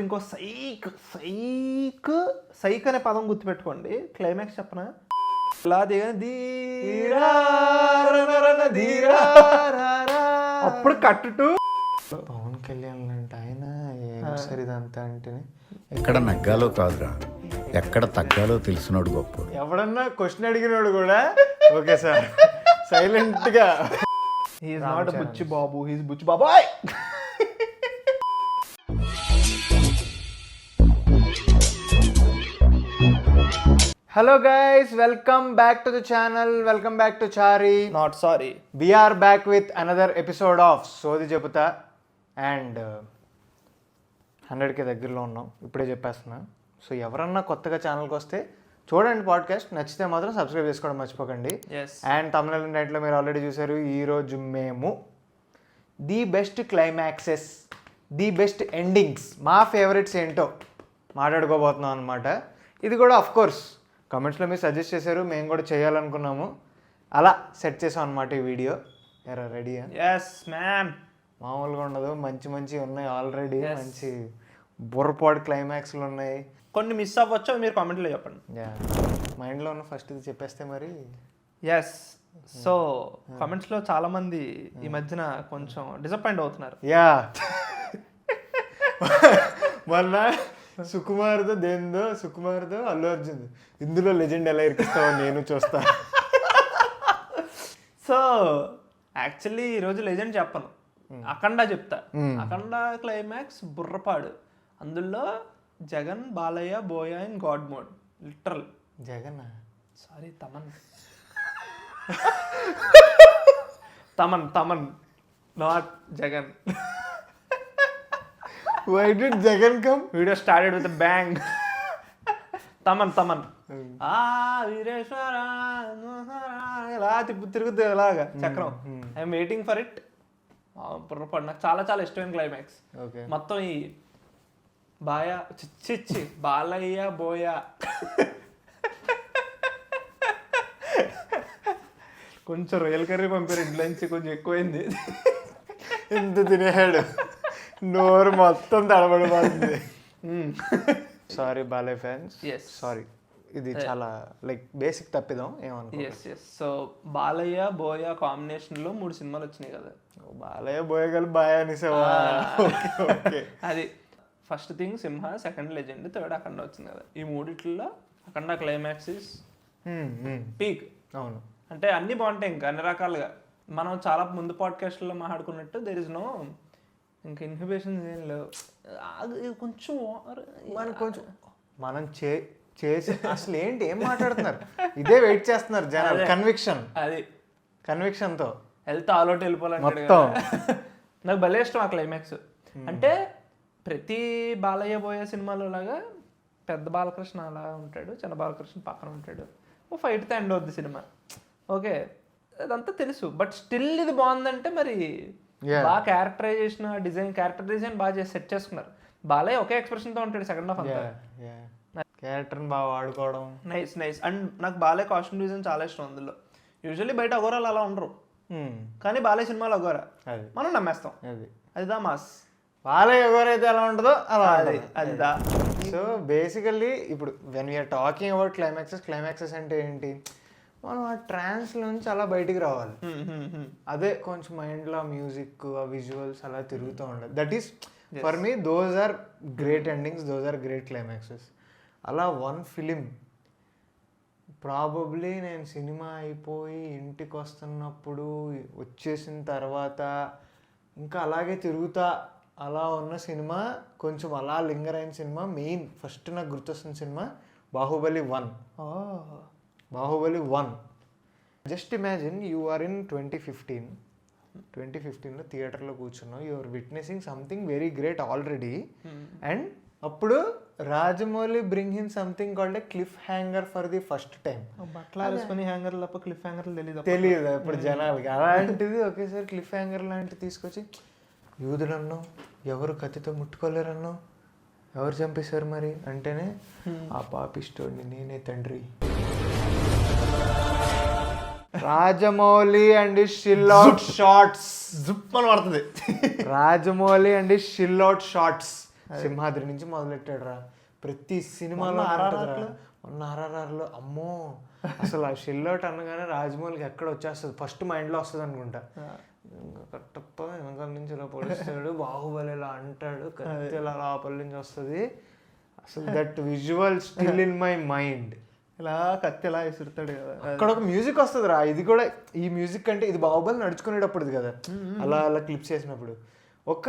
ఇంకో సైక్ అనే పదం గుర్తుపెట్టుకోండి. క్లైమాక్స్ చెప్పనా? ఇలా అప్పుడు కట్టుటూ పవన్ కళ్యాణ్ అంటే ఆయన సరే ఇదంతా అంటే ఎక్కడ నగ్గాలో కాదురా, ఎక్కడ తగ్గాలో తెలిసినోడు గొప్ప. ఎవడన్నా క్వశ్చన్ అడిగినోడు కూడా ఓకే సార్ సైలెంట్ గా he's not Buchi Babu, he's బుచ్చి బాబాయ్. Hello guys, welcome back to the channel, welcome back to Chari not sorry. We are back with another episode of సోది చెబుతా. అండ్ 100కి దగ్గరలో ఉన్నాం, ఇప్పుడే చెప్పేస్తున్నా. సో ఎవరన్నా కొత్తగా ఛానల్కి వస్తే చూడండి పాడ్కాస్ట్, నచ్చితే మాత్రం సబ్స్క్రైబ్ చేసుకోవడం మర్చిపోకండి. అండ్ తమిళ నైట్లో మీరు ఆల్రెడీ చూసారు. ఈరోజు మేము the best climaxes, the best endings, మా ఫేవరెట్స్ ఏంటో మాట్లాడుకోబోతున్నాం అనమాట. ఇది కూడా ఆఫ్ కోర్స్ కమెంట్స్లో మీరు సజెస్ట్ చేశారు, మేము కూడా చేయాలనుకున్నాము, అలా సెట్ చేసాం అనమాట ఈ వీడియో. ఎరా రెడీయా? Yes ma'am. మామూలుగా ఉండదు, మంచి మంచి ఉన్నాయి ఆల్రెడీ. మంచి బుర్రపాడు క్లైమాక్స్లు ఉన్నాయి. కొన్ని మిస్ అవ్వచ్చు, మీరు కామెంట్లో చెప్పండి. మైండ్లో ఉన్న ఫస్ట్ ఇది చెప్పేస్తే మరి. ఎస్. సో కామెంట్స్లో చాలా మంది ఈ మధ్యన కొంచెం డిసప్పాయింట్ అవుతున్నారు. యా మొన్న సుకుమార్దో అల్లు అర్జున్ ఇందులో లెజెండ్ ఎలా ఇరికిస్తావో నేను చూస్తా. సో యాక్చువల్లీ ఈరోజు లెజెండ్ చెప్పను, అఖండ చెప్తా. అఖండ క్లైమాక్స్ బుర్రపాడు. అందులో Jagan, Balayya, buoy in God mode. Literal Jagan, sorry Thaman not Jagan. Why did Jagan come? Video started with a bang. Thaman Veereshwara ఇలా తిరుగుతుంది ఇలాగా చక్రం. I'm waiting for it. పొరపాటు నాకు చాలా చాలా ఇష్టమైన క్లైమాక్స్. మొత్తం ఈ బాలయ్య బోయా కొంచెం రొయ్యల కర్రీ పంపారు ఇంట్లోంచి, కొంచెం ఎక్కువైంది. ఎంత తినేయాడు, నోరు మొత్తం తడబడిపోతుంది. Sorry Balayya fans, sorry. ఇది చాలా లైక్ బేసిక్ తప్పిదాం ఏమనుకో. సో బాలయ్య బోయా కాంబినేషన్లో 3 సినిమాలు వచ్చినాయి కదా. బాలయ్య బోయ కలిపి బాయ్ అనేసావా? అది ఫస్ట్ థింగ్ సింహ, సెకండ్ లెజెండ్, థర్డ్ అఖండ వచ్చింది కదా. ఈ మూడిట్లో అఖండ క్లైమాక్స్ ఇస్ పీక్. అవును, అంటే అన్నీ బాగుంటాయి, ఇంకా అన్ని రకాలుగా. మనం చాలా ముందు పాడ్కాస్ట్లో మాట్లాడుకున్నట్టు దేర్ ఇస్ నో ఇంకా ఇన్హిబిషన్స్ ఏం లేవు. కొంచెం మనం చేసి అసలు ఏంటి ఏం మాట్లాడుతున్నారు, ఇదే వెయిట్ చేస్తున్నారు జనాలు. కన్విక్షన్తో హెల్త్ ఆలోట్ వెళ్ళిపోవాలంటే నాకు భలే ఇష్టం ఆ క్లైమాక్స్. అంటే ప్రతి బాలయ్య బోయే సినిమాలో లాగా పెద్ద బాలకృష్ణ అలా ఉంటాడు, చిన్న బాలకృష్ణ పక్కన ఉంటాడు, ఓ ఫైట్తో ఎండ్ అవుద్ది సినిమా. ఓకే, అదంతా తెలుసు. బట్ స్టిల్ ఇది బాగుందంటే మరి బాగా క్యారెక్టరైజేషన్ బాగా సెట్ చేసుకున్నారు. బాలయ్య ఒకే ఎక్స్ప్రెషన్తో ఉంటాడు సెకండ్ హాఫ్ అంతా. క్యారెక్టర్ని బాగా వాడుకోవడం నైస్. అండ్ నాకు బాలయ్య కాస్ట్యూమ్ డిజైన్ చాలా ఇష్టం. అందులో యూజువల్లీ బయట అఘోరాలు అలా ఉండరు, కానీ బాలయ్య సినిమాలో అఘోరా మనం నమ్మేస్తాం. అదిదా మాస్. బాలయ్య ఎవరైతే ఎలా ఉంటుందో అలా అదిదా. సో బేసికల్లీ ఇప్పుడు when we are talking about climaxes అంటే ఏంటి, మనం ఆ ట్రాన్స్ నుంచి అలా బయటికి రావాలి. అదే కొంచెం మైండ్లో మ్యూజిక్, ఆ విజువల్స్ అలా తిరుగుతూ ఉండదు. That is for me those are great endings, those are great climaxes. అలా వన్ ఫిలిం ప్రాబబ్లీ నేను సినిమా అయిపోయి ఇంటికి వస్తున్నప్పుడు వచ్చేసిన తర్వాత ఇంకా అలాగే తిరుగుతా అలా ఉన్న సినిమా, కొంచెం అలా లింగర్ అయిన సినిమా, మెయిన్ ఫస్ట్ నాకు గుర్తొస్తున్న సినిమా Baahubali 1. Just imagine you are in 2015లో థియేటర్లో కూర్చున్నావు, you are witnessing something very great already. And అప్పుడు Rajamouli bringing something called a cliff hanger for the first time. Cliff హ్యాంగర్లు తెలియదు ఇప్పుడు జనాలకి. అలాంటిది ఒకేసారి క్లిఫ్ హ్యాంగర్ లాంటివి తీసుకొచ్చి, యూదులన్నో ఎవరు కత్తితో ముట్టుకోలేరన్నో, ఎవరు చంపేశారు మరి అంటేనే ఆ పాపిస్టోడిని నేనే తండ్రి. రాజమౌళి అండ్ షిల్ అవుట్ షార్ట్స్ జుప్ అని పడుతుంది. రాజమౌళి అండ్ షిల్ అవుట్ షార్ట్స్ సింహాద్రి నుంచి మొదలెట్టాడు రా, ప్రతి సినిమాలో మొన్న ఆర్ఆర్ఆర్లో అమ్మో అసలు ఆ షెల్లోట్ అనగానే రాజమౌళికి ఎక్కడ వచ్చేస్తుంది ఫస్ట్ మైండ్లో వస్తుంది అనుకుంటా. కట్టప్ప వెనకాల నుంచి ఇలా పొడుస్తాడు, బాహుబలి ఇలా అంటాడు, కత్తి ఇలా లోపల నుంచి వస్తుంది. అసలు that visual still in my mind. ఇలా కత్తి ఇలా విసురుతాడు కదా. అక్కడ ఒక మ్యూజిక్ వస్తుంది రా, ఇది కూడా ఈ మ్యూజిక్ అంటే ఇది బాహుబలి నడుచుకునేటప్పుడు కదా, అలా అలా క్లిప్స్ చేసినప్పుడు ఒక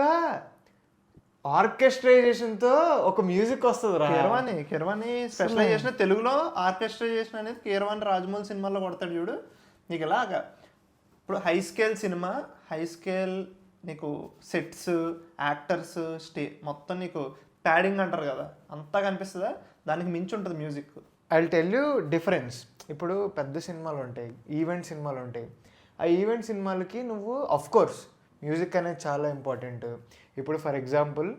ఆర్కెస్ట్రైజేషన్తో ఒక మ్యూజిక్ వస్తుంది రా. కిరవాణి స్పెషలైజేషన్ తెలుగులో ఆర్కెస్ట్రైజేషన్ అనేది కీరవాణి రాజమౌళి సినిమాలో కొడతాడు చూడు. నీకు ఇలాగా ఇప్పుడు హై స్కేల్ నీకు సెట్స్, యాక్టర్స్, మొత్తం నీకు ప్యాడింగ్ అంటారు కదా, అంతా కనిపిస్తుందా, దానికి మించి ఉంటుంది music. I will tell you difference. ఇప్పుడు పెద్ద సినిమాలు ఉంటాయి, ఈవెంట్ సినిమాలు ఉంటాయి. ఆ ఈవెంట్ సినిమాలకి నువ్వు ఆఫ్ కోర్స్ మ్యూజిక్ అనేది చాలా ఇంపార్టెంట్. ఇప్పుడు ఫర్ ఎగ్జాంపుల్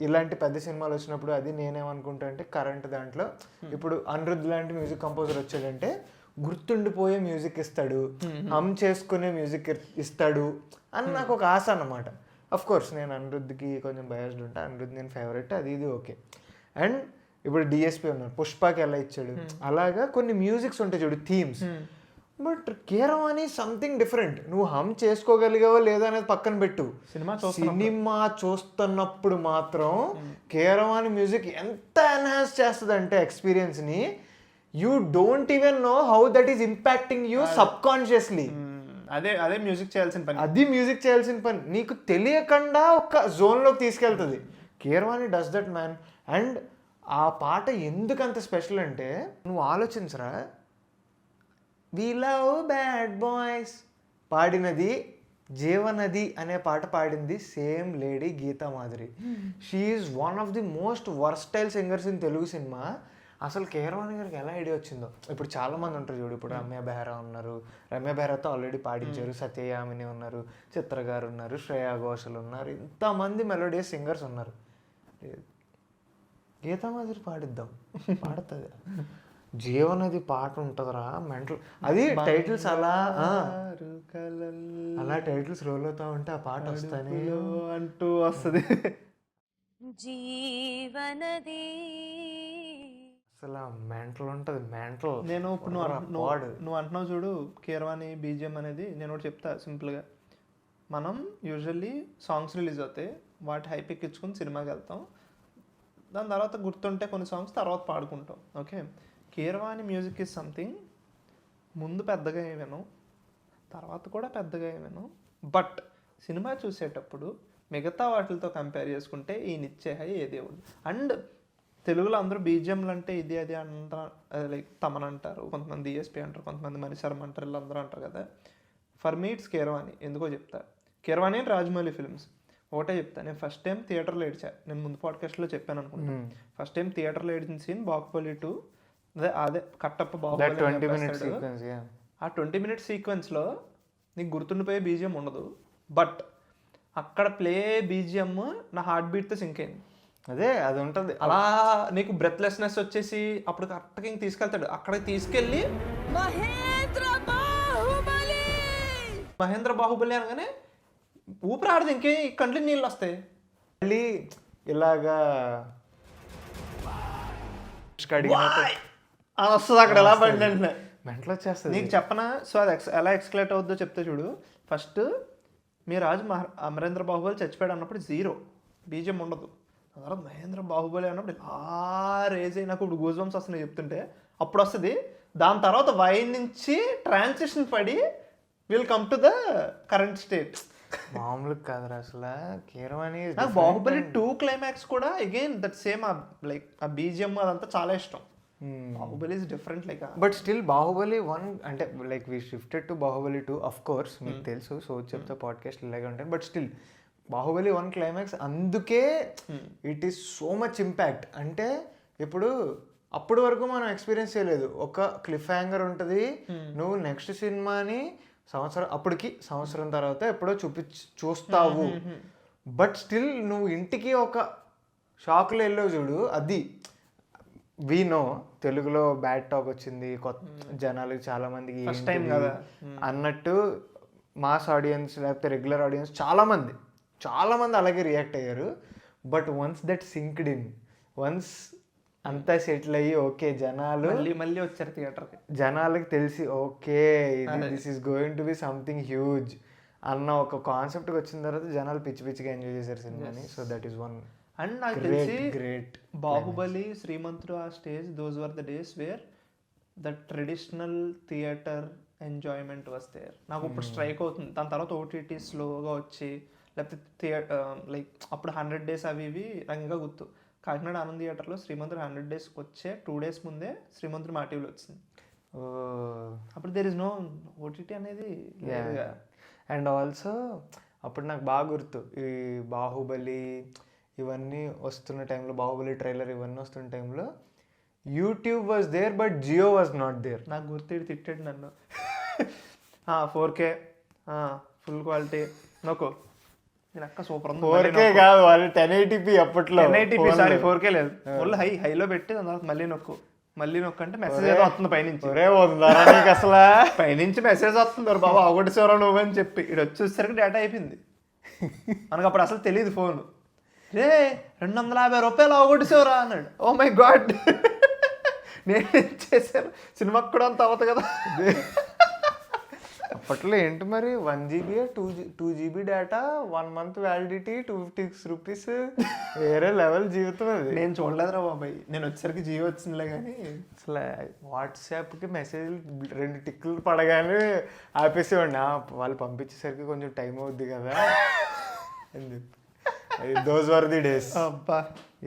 ఇలాంటి పెద్ద సినిమాలు వచ్చినప్పుడు అది నేనేమనుకుంటా అంటే కరెంట్ దాంట్లో ఇప్పుడు అనిరుద్ధ్ లాంటి మ్యూజిక్ కంపోజర్ వచ్చాడంటే గుర్తుండిపోయే మ్యూజిక్ ఇస్తాడు, హమ్ చేసుకునే మ్యూజిక్ ఇస్తాడు అని నాకు ఒక ఆశ అన్నమాట. అఫ్ కోర్స్ నేను అనిరుద్ధ్కి కొంచెం బయాస్డ్ ఉంటా, అనిరుద్ధ్ నేను ఫేవరెట్, అది ఇది ఓకే. అండ్ ఇప్పుడు డిఎస్పి ఉన్నారు, పుష్పకి ఎలా ఇచ్చాడు, అలాగా కొన్ని మ్యూజిక్స్ ఉంటాయి చూడు, themes. But Keeravani something different. నువ్వు హమ్ చేసుకోగలిగావో లేదా అనేది పక్కన పెట్టు, సినిమా చూస్తున్నప్పుడు మాత్రం కీరవాణి మ్యూజిక్ ఎంత ఎన్హాన్స్ చేస్తుంది అంటే ఎక్స్పీరియన్స్ని, you don't even know how that is impacting you subconsciously. అదే మ్యూజిక్ చేయాల్సిన పని, అది మ్యూజిక్ చేయాల్సిన పని, నీకు తెలియకుండా ఒక జోన్లోకి తీసుకెళ్తుంది. Keeravani does that man. And ఆ పాట ఎందుకంత స్పెషల్ అంటే నువ్వు ఆలోచించరా, వి లవ్ బ్యాడ్ బాయ్స్ పాడినది జీవనది అనే పాట పాడింది same lady Geetha Madhuri. She is one of the most versatile singers in Telugu సినిమా. అసలు కీరవాణి గారికి ఎలా ఐడియా వచ్చిందో, ఇప్పుడు చాలా మంది ఉంటారు చూడు, ఇప్పుడు రమ్య బెహ్రా ఉన్నారు, రమ్య బెహ్రాతో ఆల్రెడీ పాడించారు, సత్యయామిని ఉన్నారు, చిత్ర గారు ఉన్నారు, శ్రేయా ఘోషల్ ఉన్నారు, ఇంతమంది మెలోడియస్ సింగర్స్ ఉన్నారు. గీతా మాధురి పాడిద్దాం, పాడుతుంది. జీవనది పాట ఉంటుందిరా మెంటల్. అది టైటిల్స్ అలా టైటిల్స్ రోల్ అవుతా ఉంటే ఆ పాట వస్తానే అంటూ వస్తుంది. జీవనది అసలు మెంటల్ ఉంటుంది, మెంటల్. నేను ఇప్పుడు నువ్వు అంటున్నావు చూడు కీరవాణి బీజిఎం అనేది, నేను ఒకటి చెప్తా సింపుల్గా. మనం యూజువల్లీ సాంగ్స్ రిలీజ్ అవుతాయి, వాటి హైప్ ఎక్కించుకొని సినిమాకి వెళ్తాం, దాని తర్వాత గుర్తుంటే కొన్ని సాంగ్స్ తర్వాత పాడుకుంటాం. Okay, Keeravani music is something ముందు పెద్దగా ఏమేను, తర్వాత కూడా పెద్దగా ఏమేను, బట్ సినిమా చూసేటప్పుడు మిగతా వాటితో కంపేర్ చేసుకుంటే ఈ నిచ్చే హై ఏ దేవుడు. అండ్ తెలుగులో అందరూ బీజిఎంలు అంటే ఇది అది అంటారు, లైక్ తమన్ అంటారు, కొంతమంది డిఎస్పి అంటారు, కొంతమంది మణిశర్మ అంటారు, వీళ్ళందరూ అంటారు కదా. For me it's Keeravani. ఎందుకో చెప్తా, కీరవాణి అండ్ రాజమౌళి ఫిల్మ్స్ ఒకటే చెప్తా. నేను ఫస్ట్ టైం థియేటర్లో ఏడ్చా, నేను ముందు పాడ్కాస్ట్లో చెప్పాను అనుకుంటా. ఫస్ట్ టైం థియేటర్లో ఏడ్చిన సీన్ బాహుబలి 2, అదే కట్టప్ప బాహుబలి. ఆ 20 minutes సీక్వెన్స్లో నీకు గుర్తుండిపోయే బీజిఎం ఉండదు, బట్ అక్కడ ప్లే బీజిఎం నా హార్ట్ బీట్తో సింక్ అయింది. అదే అది ఉంటుంది అలా, నీకు బ్రెత్లెస్నెస్ వచ్చేసి అప్పుడు కరెక్ట్గా ఇంక తీసుకెళ్తాడు, అక్కడికి తీసుకెళ్ళి మహేంద్ర బాహుబలి అనగానే ఊపిరాడదు, ఇంకే కంట్లో నీళ్ళు వస్తాయి. మళ్ళీ ఇలాగా వస్తుంది అక్కడ ఎలా పడింది అంటే మెంటల్ వచ్చేస్తుంది. నీకు చెప్పనా, సో అది ఎలా ఎక్స్క్లేట్ అవుద్దో చెప్తే చూడు. ఫస్ట్ మీ రాజు అమరేంద్ర బాహుబలి చచ్చిపోయాడు అన్నప్పుడు 0 బీజిఎం ఉండదు. తర్వాత మహేంద్ర బాహుబలి అన్నప్పుడు రేజ్ అయి నాకు ఇప్పుడు గూజ్ బంప్స్ వస్తున్నాయి చెప్తుంటే, అప్పుడు వస్తుంది. దాని తర్వాత వై నుంచి ట్రాన్సిషన్ పడి will come to the current state. మామూలు కాదురా అసలు కీరవాణి. నాకు బాహుబలి 2 క్లైమాక్స్ కూడా అగైన్ దట్ సేమ్, లైక్ ఆ బీజిఎం అదంతా చాలా ఇష్టం. Baahubali is different like, but still Baahubali 1 అంటే like we shifted to Baahubali 2 of course, మీకు తెలుసు, సో చెప్తే పాడ్కాస్ట్ ఇలాగే ఉంటాయి. బట్ స్టిల్ బాహుబలి 1 క్లైమాక్స్ అందుకే it is so much impact. అంటే ఇప్పుడు అప్పటి వరకు మనం ఎక్స్పీరియన్స్ చేయలేదు, ఒక క్లిఫ్ హ్యాంగర్ ఉంటుంది, నువ్వు నెక్స్ట్ సినిమాని అప్పటికి సంవత్సరం తర్వాత ఎప్పుడో చూస్తావు, బట్ స్టిల్ నువ్వు ఇంటికి ఒక షాక్లో వెళ్ళావు చూడు. అది వీ నో తెలుగులో బ్యాడ్ టాక్ వచ్చింది, కొత్త జనాలకి చాలా మందికి ఫస్ట్ టైం కదా అన్నట్టు, మాస్ ఆడియన్స్ లేకపోతే రెగ్యులర్ ఆడియన్స్ చాలా మంది అలాగే రియాక్ట్ అయ్యారు. But once that synced in, once అంతా సెటిల్ అయ్యి ఓకే జనాలు మళ్ళీ వచ్చారు థియేటర్కి, జనాలకి తెలిసి ఓకే ఇది this is going to be something huge అన్న ఒక కాన్సెప్ట్కి వచ్చిన తర్వాత జనాలు పిచ్చిగా ఎంజాయ్ చేశారు సినిమాని. So that is one. And నాకు తెలిసి గ్రేట్ బాహుబలి, శ్రీమంతుడు ఆ stage, those were the days where the traditional theatre enjoyment was there. నాకు ఇప్పుడు స్ట్రైక్ అవుతుంది. దాని తర్వాత ఓటీటీ స్లోగా వచ్చి, లేకపోతే థియేటర్ లైక్ అప్పుడు 100 days అవి ఇవి నాకు ఇంకా గుర్తు. కాకినాడ ఆనంద్ థియేటర్లో శ్రీమంతుడు 100 days వచ్చే 2 days ముందే శ్రీమంతుడు మా టీవీలో వచ్చింది. అప్పుడు దేర్ ఇస్ నో ఓటీటీ అనేది. అండ్ ఆల్సో అప్పుడు నాకు బాగా గుర్తు ఈ బాహుబలి ఇవన్నీ వస్తున్న టైంలో, బాహుబలి ట్రైలర్ ఇవన్నీ వస్తున్న టైంలో YouTube was there but Jio was not there. నాకు గుర్తు తిట్టాడు నన్ను. 4K ఫుల్ క్వాలిటీ నోకో, నేను అక్క సూపర్ ఉంది. 4K కాదు వాళ్ళు 1080p అప్పట్లో. 1080p సారీ 4K లేదు, ఫుల్ హైలో పెట్టి దాని తర్వాత మళ్ళీ నొక్కంటే మెసేజ్ ఏదో వస్తుంది పైనుంచి. అసలు పైనుంచి మెసేజ్ వస్తుంది బాబా అవగొట్టేసేవరా నువ్వు అని చెప్పి. ఇక్కడ వచ్చేసరికి డేటా అయిపోయింది. మనకు అప్పుడు అసలు తెలియదు ఫోన్. రే 250 రూపాయలు అవగొట్టేసేవరా అన్నాడు. ఓ మై గాడ్, నేను చేశాను. సినిమాకి కూడా అంత అవ్వదు కదా. అప్పట్లో ఏంటి మరి 1 GB 2 GB data, 1 month validity, 256 rupees, వేరే లెవెల్ జీవితం అది. నేను చూడలేదురా బాబాయ్, నేను వచ్చేసరికి జియో వచ్చిందిలే. కానీ అసలు వాట్సాప్కి మెసేజ్లు 2 టిక్కులు పడగానే ఆపేసేవాడిని. వాళ్ళు పంపించేసరికి కొంచెం టైం అవుద్ది కదా అని చెప్పి. Those were the days. అబ్బా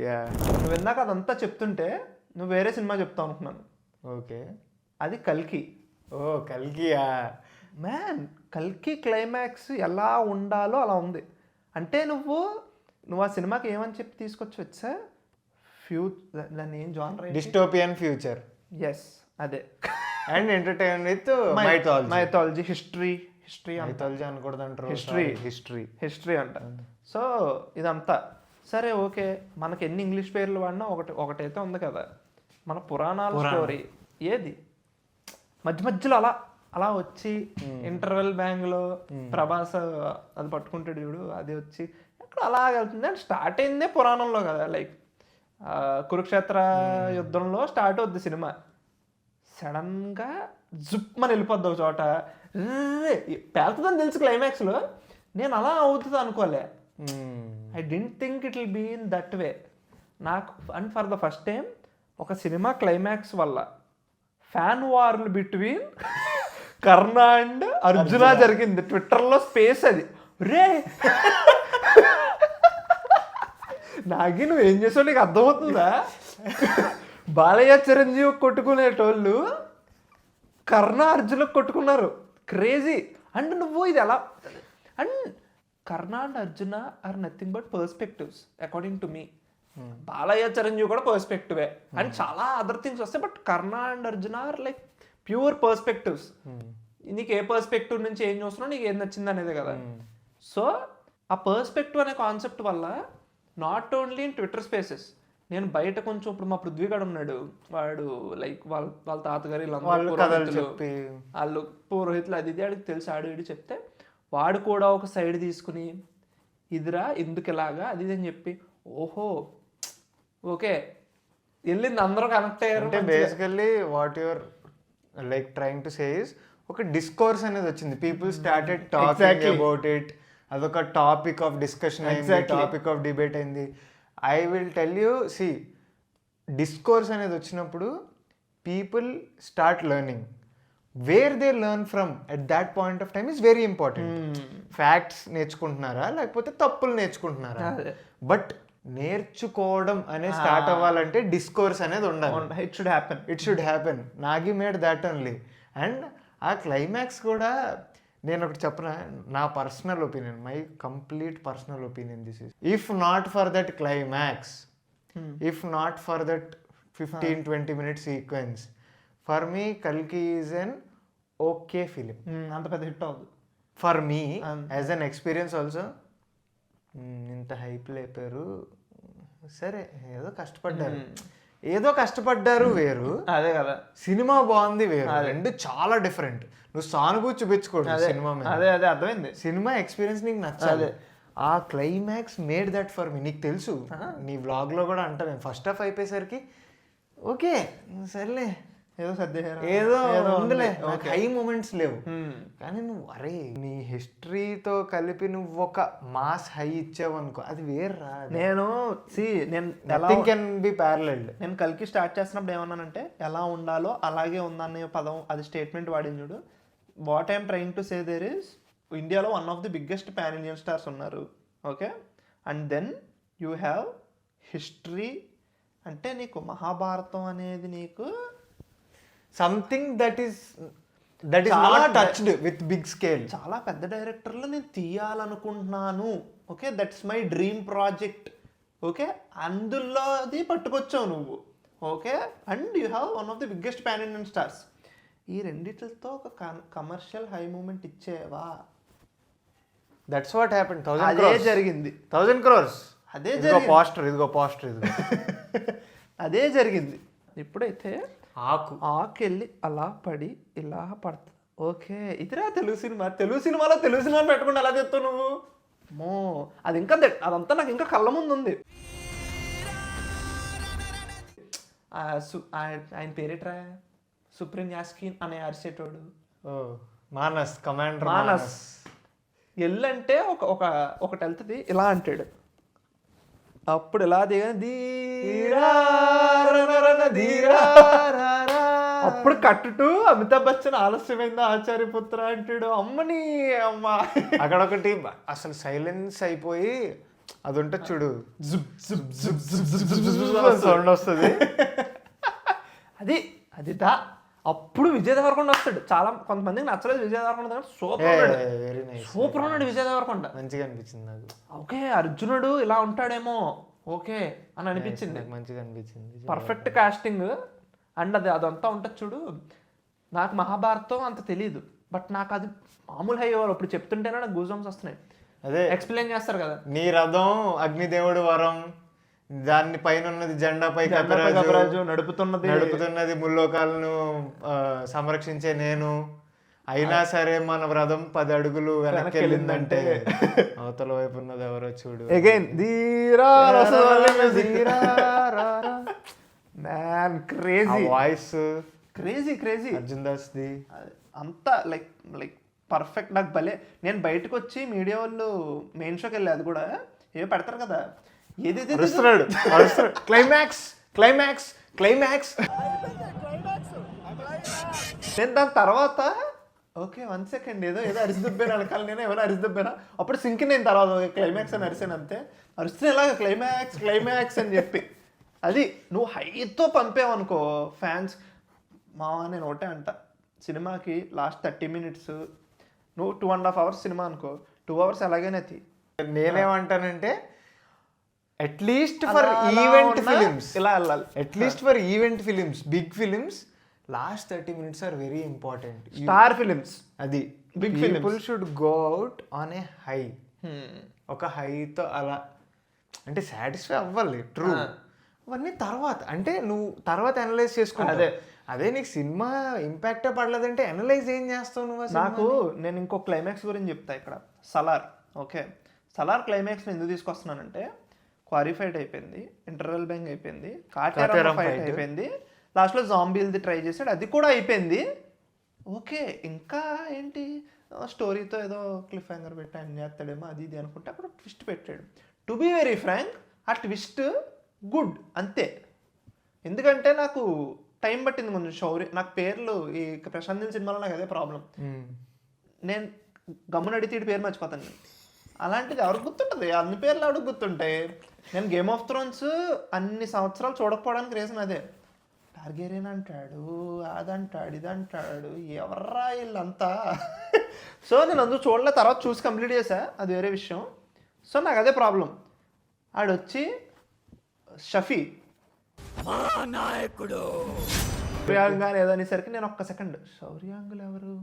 యా, నువ్వు విన్నాక అదంతా చెప్తుంటే నువ్వు వేరే సినిమా చెప్తావు అనుకున్నాను. ఓకే, అది కల్కి. ఓ కల్కియా మ్యాన్, కల్కి క్లైమాక్స్ ఎలా ఉండాలో అలా ఉంది. అంటే నువ్వు ఆ సినిమాకి ఏమని చెప్పి తీసుకొచ్చి వచ్చా, దాన్ని ఏం జానర్, డిస్టోపియన్ ఫ్యూచర్. ఎస్ అదే. And entertain with mythology, history mythology అనకూడదు అంటారు, హిస్టరీ అంట. సో ఇదంతా సరే ఓకే, మనకి ఎన్ని ఇంగ్లీష్ పేర్లు వాడినా ఒకటైతే ఉంది కదా మన పురాణాల స్టోరీ. ఏది మధ్యలో అలా వచ్చి ఇంటర్వెల్ బ్యాంగ్లో ప్రభాస్ అది పట్టుకుంటాడు చూడు, అది వచ్చి ఎక్కడ అలా వెళ్తుంది. అండ్ స్టార్ట్ అయిందే పురాణంలో కదా, లైక్ కురుక్షేత్ర యుద్ధంలో స్టార్ట్ అవుద్ది సినిమా. సడన్గా జుప్మని వెళ్ళిపోద్ది ఒక చోట, పేలుతుందని తెలుసు క్లైమాక్స్లో. నేను అలా అవుతుంది అనుకోలే. I didn't think it will be in that way. నాకు and for the first time ఒక సినిమా క్లైమాక్స్ వల్ల ఫ్యాన్ వార్లు బిట్వీన్ కర్ణ అండ్ అర్జున జరిగింది. ట్విట్టర్లో స్పేస్ అది. రే నాగి నువ్వేం చేసావు నీకు అర్థమవుతుందా? బాలయ్య చిరంజీవి కొట్టుకునేటోళ్ళు కర్ణ అర్జున కొట్టుకున్నారు. క్రేజీ. అండ్ నువ్వు ఇది ఎలా, and Karna and Arjuna are nothing but perspectives according to me. Balayya Chiranjeevi కూడా పర్స్పెక్టివే అండ్ చాలా అదర్ థింగ్స్ వస్తాయి. But Karna and Arjuna are like pure perspectives. నీకు ఏ పర్స్పెక్టివ్ నుంచి ఏం చూస్తున్నావు, నీకు ఏం నచ్చింది అనేది కదా. సో ఆ పర్స్పెక్టివ్ అనే కాన్సెప్ట్ వల్ల not only in Twitter spaces, నేను బయట కొంచెం ఇప్పుడు మా పృథ్వీగాడు ఉన్నాడు, వాడు లైక్ వాళ్ళ తాతగారు వాళ్ళు పురోహితులు అది ఇది ఆడికి తెలుసు, ఆడు ఇడి చెప్తే వాడు కూడా ఒక సైడ్ తీసుకుని ఇదిరా ఎందుకు ఇలాగా అది ఇది అని చెప్పి ఓహో ఓకే వెళ్ళింది, అందరూ కనెక్ట్ అయ్యారు. అంటే basically what your like trying to say is ఒక డిస్కోర్స్ అనేది వచ్చింది. People started talking about it. అదొక టాపిక్ ఆఫ్ డిస్కషన్ అయింది, టాపిక్ ఆఫ్ డిబేట్ అయింది. I will tell you, see discourse అనేది వచ్చినప్పుడు people start learning. Where they learn from at that point of time is very important. Facts నేర్చుకుంటున్నారా లేకపోతే తప్పులు నేర్చుకుంటున్నారా? But నేర్చుకోవడం అనేది స్టార్ట్ అవ్వాలంటే డిస్కోర్స్ అనేది ఉండాలి. It should happen. Nagi made that only. And ఆ క్లైమాక్స్ కూడా నేను ఒకటి చెప్పనా, నా personal opinion, my complete personal opinion this is, if not for that climax, if not for that 15-20 minute sequence, for me కల్కి ఈజ్ అన్ ఓకే ఫిలిం. అంత పెద్ద hit అవుతుంది for me as an experience also. ఇంత hype లేపారు, సరే ఏదో కష్టపడ్డారు వేరు, అదే కదా. సినిమా బాగుంది వేరు, రెండు చాలా డిఫరెంట్. నువ్వు సానుభూతి చూపించుకోడు సినిమా మీద. అదే అర్థమైంది. సినిమా ఎక్స్పీరియన్స్ నీకు నచ్చాలి. ఆ climax made that for me. నీకు తెలుసు, నీ వ్లాగ్లో కూడా అంటా నేను ఫస్ట్ హాఫ్ అయిపోయేసరికి ఓకే సర్లే ఏదో సర్దేశారు, ఏదో ఉందిలే, హై మూమెంట్స్ లేవు. కానీ నువ్వు అరే నీ హిస్టరీతో కలిపి నువ్వు ఒక మాస్ హై ఇచ్చావు అనుకో, అది వేర్రా. నేను కెన్ బి ప్యారలెల్డ్. నేను కలికి స్టార్ట్ చేస్తున్నప్పుడు ఏమన్నానంటే ఎలా ఉండాలో అలాగే ఉందనే పదం, అది స్టేట్మెంట్ వాడింది చూడు. What I'm trying to say there is, ఇండియాలో one of the biggest pan Indian stars ఉన్నారు, okay, and then you have history. అంటే నీకు మహాభారతం అనేది నీకు something that is not touched with big scale. చాలా పెద్ద డైరెక్టర్లు నేను తీయాలనుకుంటున్నాను, okay, that's my dream project, okay, అందులో అది పట్టుకొచ్చావు నువ్వు, okay, and you have one of the biggest pan Indian stars. ఈ రెండిటితో ఒక కమర్షియల్ హై మూమెంట్ ఇచ్చేవా? That's what happened. అదే జరిగింది. 1000 crores అదే ఇదిగో పోస్టర్ ఇదిగో అదే జరిగింది. ఇప్పుడైతే ఆకు వెళ్ళి అలా పడి ఇలా పడుతుంది, ఓకే, ఇదిరా తెలుగు సినిమా. తెలుగు సినిమాలో తెలుగు సినిమా పెట్టుకుంటే ఎలా చెప్తావు నువ్వు? మో అది ఇంకా అదంతా నాకు ఇంకా కళ్ళ ముందు ఉంది. ఆయన పేరేట్రా, సుప్రీం యాస్కిన్ అనే అరిసేటోడు, మానస్, కమాండర్ మానస్. ఎల్లంటే ఒకటి వెళ్తుంది ఇలా అంటాడు, అప్పుడు ఇలా ధీరా అప్పుడు కట్టుటూ అమితాబ్ బచ్చన్ ఆలస్యమైందా ఆచార్యపుత్ర అంటాడు. అమ్మని అమ్మ అక్కడ ఒకటి అసలు సైలెన్స్ అయిపోయి అది ఉంటుంది చూడు, సౌండ్ వస్తుంది. అది అప్పుడు విజయ్ దేవరకొండ వస్తాడు. చాలా కొంతమందికి నచ్చలేదు విజయ్ దేవరకొండ, సూపర్ ఉన్నాడు విజయ్ దేవరకొండ, మంచిగా అనిపించింది నాకు. ఓకే, అర్జునుడు ఇలా ఉంటాడేమో, ఓకే అని అనిపించింది, మంచిగా అనిపించింది, పర్ఫెక్ట్ కాస్టింగ్. అండ్ అదంతా ఉంటుంది చూడు. నాకు మహాభారతం అంత తెలీదు, బట్ నాకు అది మామూలు హై ఇప్పుడు చెప్తుంటేనే నాకు గూజంస్ వస్తున్నాయి. అదే ఎక్స్ప్లెయిన్ చేస్తారు కదా, నీ రథం అగ్నిదేవుడు వరం, దాని పైన ఉన్నది జెండాపై కపిరాజు, నడుపుతున్నది ముల్లోకాలను సంరక్షించే నేను, అయినా సరే మన వ్రతం 10 అడుగులు వెనక్కి వెళ్ళిందంటే అవతల వైపు ఉన్నది ఎవరో చూడు. Again voice crazy Arjun Das the అంతా లైక్ పర్ఫెక్ట్. నాకు భలే, నేను బయటకు వచ్చి మీడియా వాళ్ళు మెయిన్ షోకి వెళ్ళి అది కూడా ఏవో పెడతారు కదా, ఏదైతే క్లైమాక్స్ నేను దాని తర్వాత ఓకే 1 సెకండ్ ఏదో అరిసిదొబ్బాను అనకాలి, నేను ఏమైనా అరిసిదొబ్బానా అప్పుడు సింక్ నేను తర్వాత క్లైమాక్స్ అని అరిసాను అంతే. అరిస్తే ఇలాగ క్లైమాక్స్ అని చెప్పి అది నువ్వు హైతో పంపేవనుకో ఫ్యాన్స్ నేను ఒకటే అంట, సినిమాకి లాస్ట్ 30 minutes నువ్వు 2.5 hours సినిమా అనుకో, 2 hours ఎలాగైనా నేనేమంటానంటే అట్లీస్ట్ ఫర్ ఈవెంట్ ఫిలిమ్స్ ఇలా వెళ్ళాలి. At least for event films, big films last 30 minutes are very important. Star films అది big people should go out on a high, ఒక హైతో అలా అంటే సాటిస్ఫై అవ్వాలి. ట్రూ, అవన్నీ తర్వాత అంటే నువ్వు తర్వాత అనలైజ్ చేసుకుంటా. అదే నీకు సినిమా ఇంపాక్టే పడలేదంటే అనలైజ్ ఏం చేస్తావు నువ్వు? నేను ఇంకో క్లైమాక్స్ గురించి చెప్తా ఇక్కడ. సలార్, ఓకే, సలార్ క్లైమాక్స్ ఎందుకు తీసుకొస్తున్నానంటే క్వారీ ఫైట్ అయిపోయింది, ఇంటర్వెల్ బ్యాంగ్ అయిపోయింది, కాటేరా ఫైట్ అయిపోయింది, లాస్ట్లో జాంబీలది ట్రై చేసాడు, అది కూడా అయిపోయింది, ఓకే. ఇంకా ఏంటి స్టోరీతో ఏదో క్లిఫ్ హ్యాంగర్ పెట్టి ఆయన చేస్తాడేమో అది ఇది అనుకుంటే అక్కడ ట్విస్ట్ పెట్టాడు. టు బీ వెరీ ఫ్రాంక్ ఆ ట్విస్ట్ గుడ్ అంతే. ఎందుకంటే నాకు టైం పట్టింది కొంచెం శౌర్య, నాకు పేర్లు ఈ ప్రశాంత్ నీల్ సినిమాలో నాకు అదే ప్రాబ్లం, నేను గమ్మున అడిగితే పేరు మర్చిపోతాను నేను. అలాంటిది ఎవరికి గుర్తుంటుంది? అన్ని పేర్లు ఎవరికి గుర్తుంటాయి? నేను గేమ్ ఆఫ్ థ్రోన్స్ అన్ని సంవత్సరాలు చూడకపోవడానికి రీజన్ అదే. టార్గెరియన్ అంటాడు, అదంటాడు, ఇదంటాడు, ఎవర్రా వీళ్ళంతా. సో నేను అందుకు చూడలే, తర్వాత చూసి కంప్లీట్ చేశా, అది వేరే విషయం. సో నాకు అదే ప్రాబ్లం. ఆడొచ్చి షఫీ నాయకుడు శౌర్యాంగ్ అని ఏదో అనేసరికి నేను ఒక్క సెకండ్ శౌర్యాంగులు ఎవరు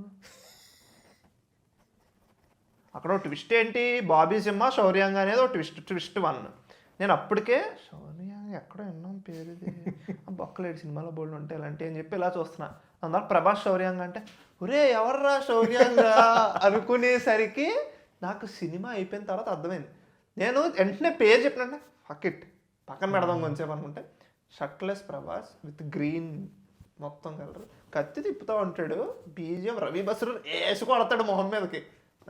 అక్కడ ట్విస్ట్ ఏంటి, బాబీ సింహ శౌర్యాంగ్ అనేది ఒక ట్విస్ట్ 1. నేను అప్పటికే శౌర్యాంగ్ ఎక్కడో విన్నాం పేరు, ఇది బొక్కలేడు సినిమాలో బోల్డ్ ఉంటాయి ఇలాంటి అని చెప్పి ఇలా చూస్తున్నా. అందులో ప్రభాస్ శౌర్యాంగ్ అంటే ఒరే ఎవర్రా శౌర్యాంగ్ అనుకునేసరికి నాకు సినిమా అయిపోయిన తర్వాత అర్థమైంది నేను వెంటనే పేరు చెప్పినట్టే ఫకిట్ పక్కన పెడదాం కొంచెం అనుకుంటే షర్ట్లెస్ ప్రభాస్ విత్ గ్రీన్ మొత్తం కలర్ కత్తి తిప్పుతూ ఉంటాడు, బీజిఎం రవి బస్రు వేసి కొడతాడు మొహం మీదకి.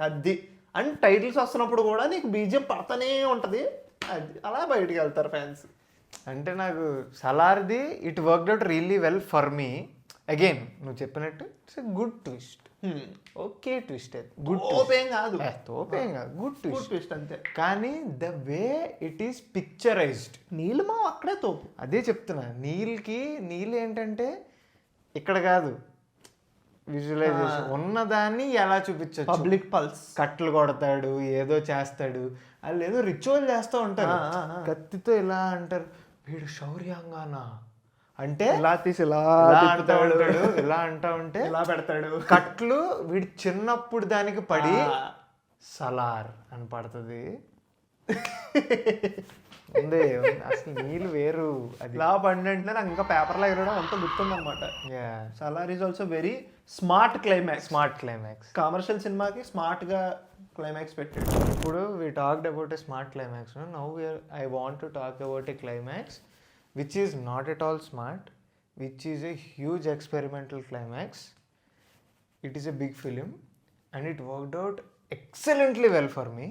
అది అండ్ టైటిల్స్ వస్తున్నప్పుడు కూడా నీకు బీజిఎం పడతానే ఉంటుంది. అది అలా బయటికి వెళ్తారు ఫ్యాన్స్. అంటే నాకు సలార్ది it worked out really well for me. Again నువ్వు చెప్పినట్టు it's a good twist. Okay twist, good తోపేం కాదు, తోపేం కాదు, గుడ్ గుడ్ ట్విస్ట్ అంతే. కానీ the way it is picturised, Neelima అక్కడే తోపు. అదే చెప్తున్నా. నీళ్ళు ఏంటంటే ఇక్కడ కాదు విజువలైజేషన్, ఉన్నదాన్ని ఎలా చూపించచ్చు. పబ్లిక్ పల్స్, కట్లు కొడతాడు, ఏదో చేస్తాడు, వాళ్ళు ఏదో రిచువల్ చేస్తూ ఉంటారు, కత్తితో ఇలా అంటారు వీడు శౌర్యంగానా అంటే ఇలా తీసి ఇలా అంటాడు, ఇలా అంటా ఉంటే ఇలా పెడతాడు. కట్లు వీడి చిన్నప్పుడు దానికి పడి సలార్ అని పడుతుంది. ఉంది అసలు నీళ్ళు వేరు. అది ఇలా బండి అంటే నాకు ఇంకా పేపర్లో ఎగరడం అంత గుర్తుందన్నమాట. Salaar is also very smart climax. Smart climax, commercial సినిమాకి స్మార్ట్ గా క్లైమాక్స్ పెట్టాడు. ఇప్పుడు we talked about a smart climax, no? Now I want to talk about a climax which is not at all smart, which is a huge experimental climax. It is a big film and it worked out excellently well for me.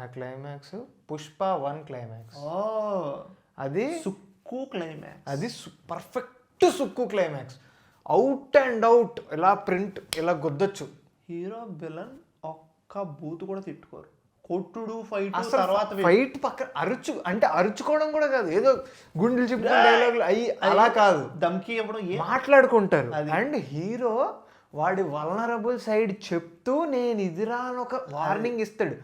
ఆ climax Pushpa 1 climax. అది Sukku climax, అది perfect Sukku climax. Out and out ఇలా print ఇలా గుద్దొచ్చు. Hero villain ఒక్క booth కూడా తిట్టుకోరు, కొట్టుడు fight తర్వాత fight పక్కన అంటే అరుచుకోవడం కూడా కాదు, ఏదో గుండెలు చెప్పుకునే డైలాగులు అయ్యి అలా కాదు, దమ్కి ఇవ్వడం మాట్లాడుకుంటారు. అండ్ హీరో వాడి వల్నరబుల్ సైడ్ చెప్తూ నేను ఇదిరా అని ఒక వార్నింగ్ ఇస్తాడు.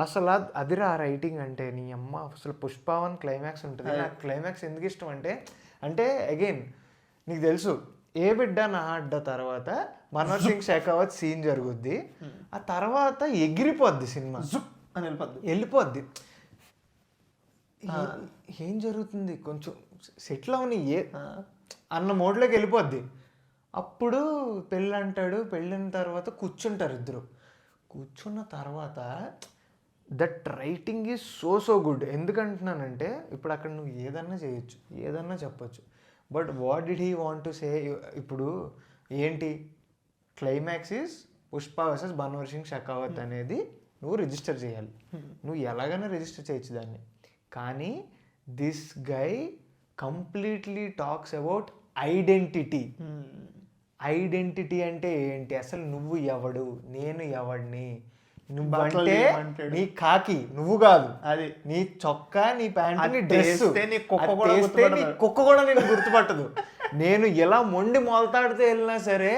అసలు అదిరా రైటింగ్ అంటే. నీ అమ్మ అసలు పుష్ప 1 క్లైమాక్స్ ఉంటుంది. నాకు క్లైమాక్స్ ఎందుకు ఇష్టం అంటే అగైన్ నీకు తెలుసు ఏ బిడ్డ నా అడ్డ తర్వాత మనోజ్ సింగ్ షెకావత్ సీన్ జరుగుద్ది, ఆ తర్వాత ఎగిరిపోద్ది సినిమా అని వెళ్ళిపోద్ది. ఏం జరుగుతుంది కొంచెం సెటిల్ అవని అన్న మోడ్లోకి వెళ్ళిపోద్ది. అప్పుడు పెళ్ళి అంటాడు, పెళ్ళిన తర్వాత కూర్చుంటారు ఇద్దరు. కూర్చున్న తర్వాత that writing is so good. ఎందుకంటున్నానంటే ఇప్పుడు అక్కడ నువ్వు ఏదన్నా చేయొచ్చు, ఏదన్నా చెప్పొచ్చు, but what did he want to say. ఇప్పుడు ఏంటి climax is Pushpa versus Bhanwar Singh Shekhawat అనేది నువ్వు రిజిస్టర్ చేయాలి. నువ్వు ఎలాగైనా రిజిస్టర్ చేయొచ్చు దాన్ని. కానీ this guy completely talks about identity. Identity అంటే ఏంటి, అసలు నువ్వు ఎవడు, నేను ఎవడిని, నువ్వంటే నీ కాకి నువ్వు కాదు, అది నీ చొక్కా, నీ ప్యాంటు, నీ డ్రెస్, కుక్క కూడా నేను గుర్తుపట్టదు. నేను ఎలా మొండి మొలతాడితే వెళ్ళినా సరే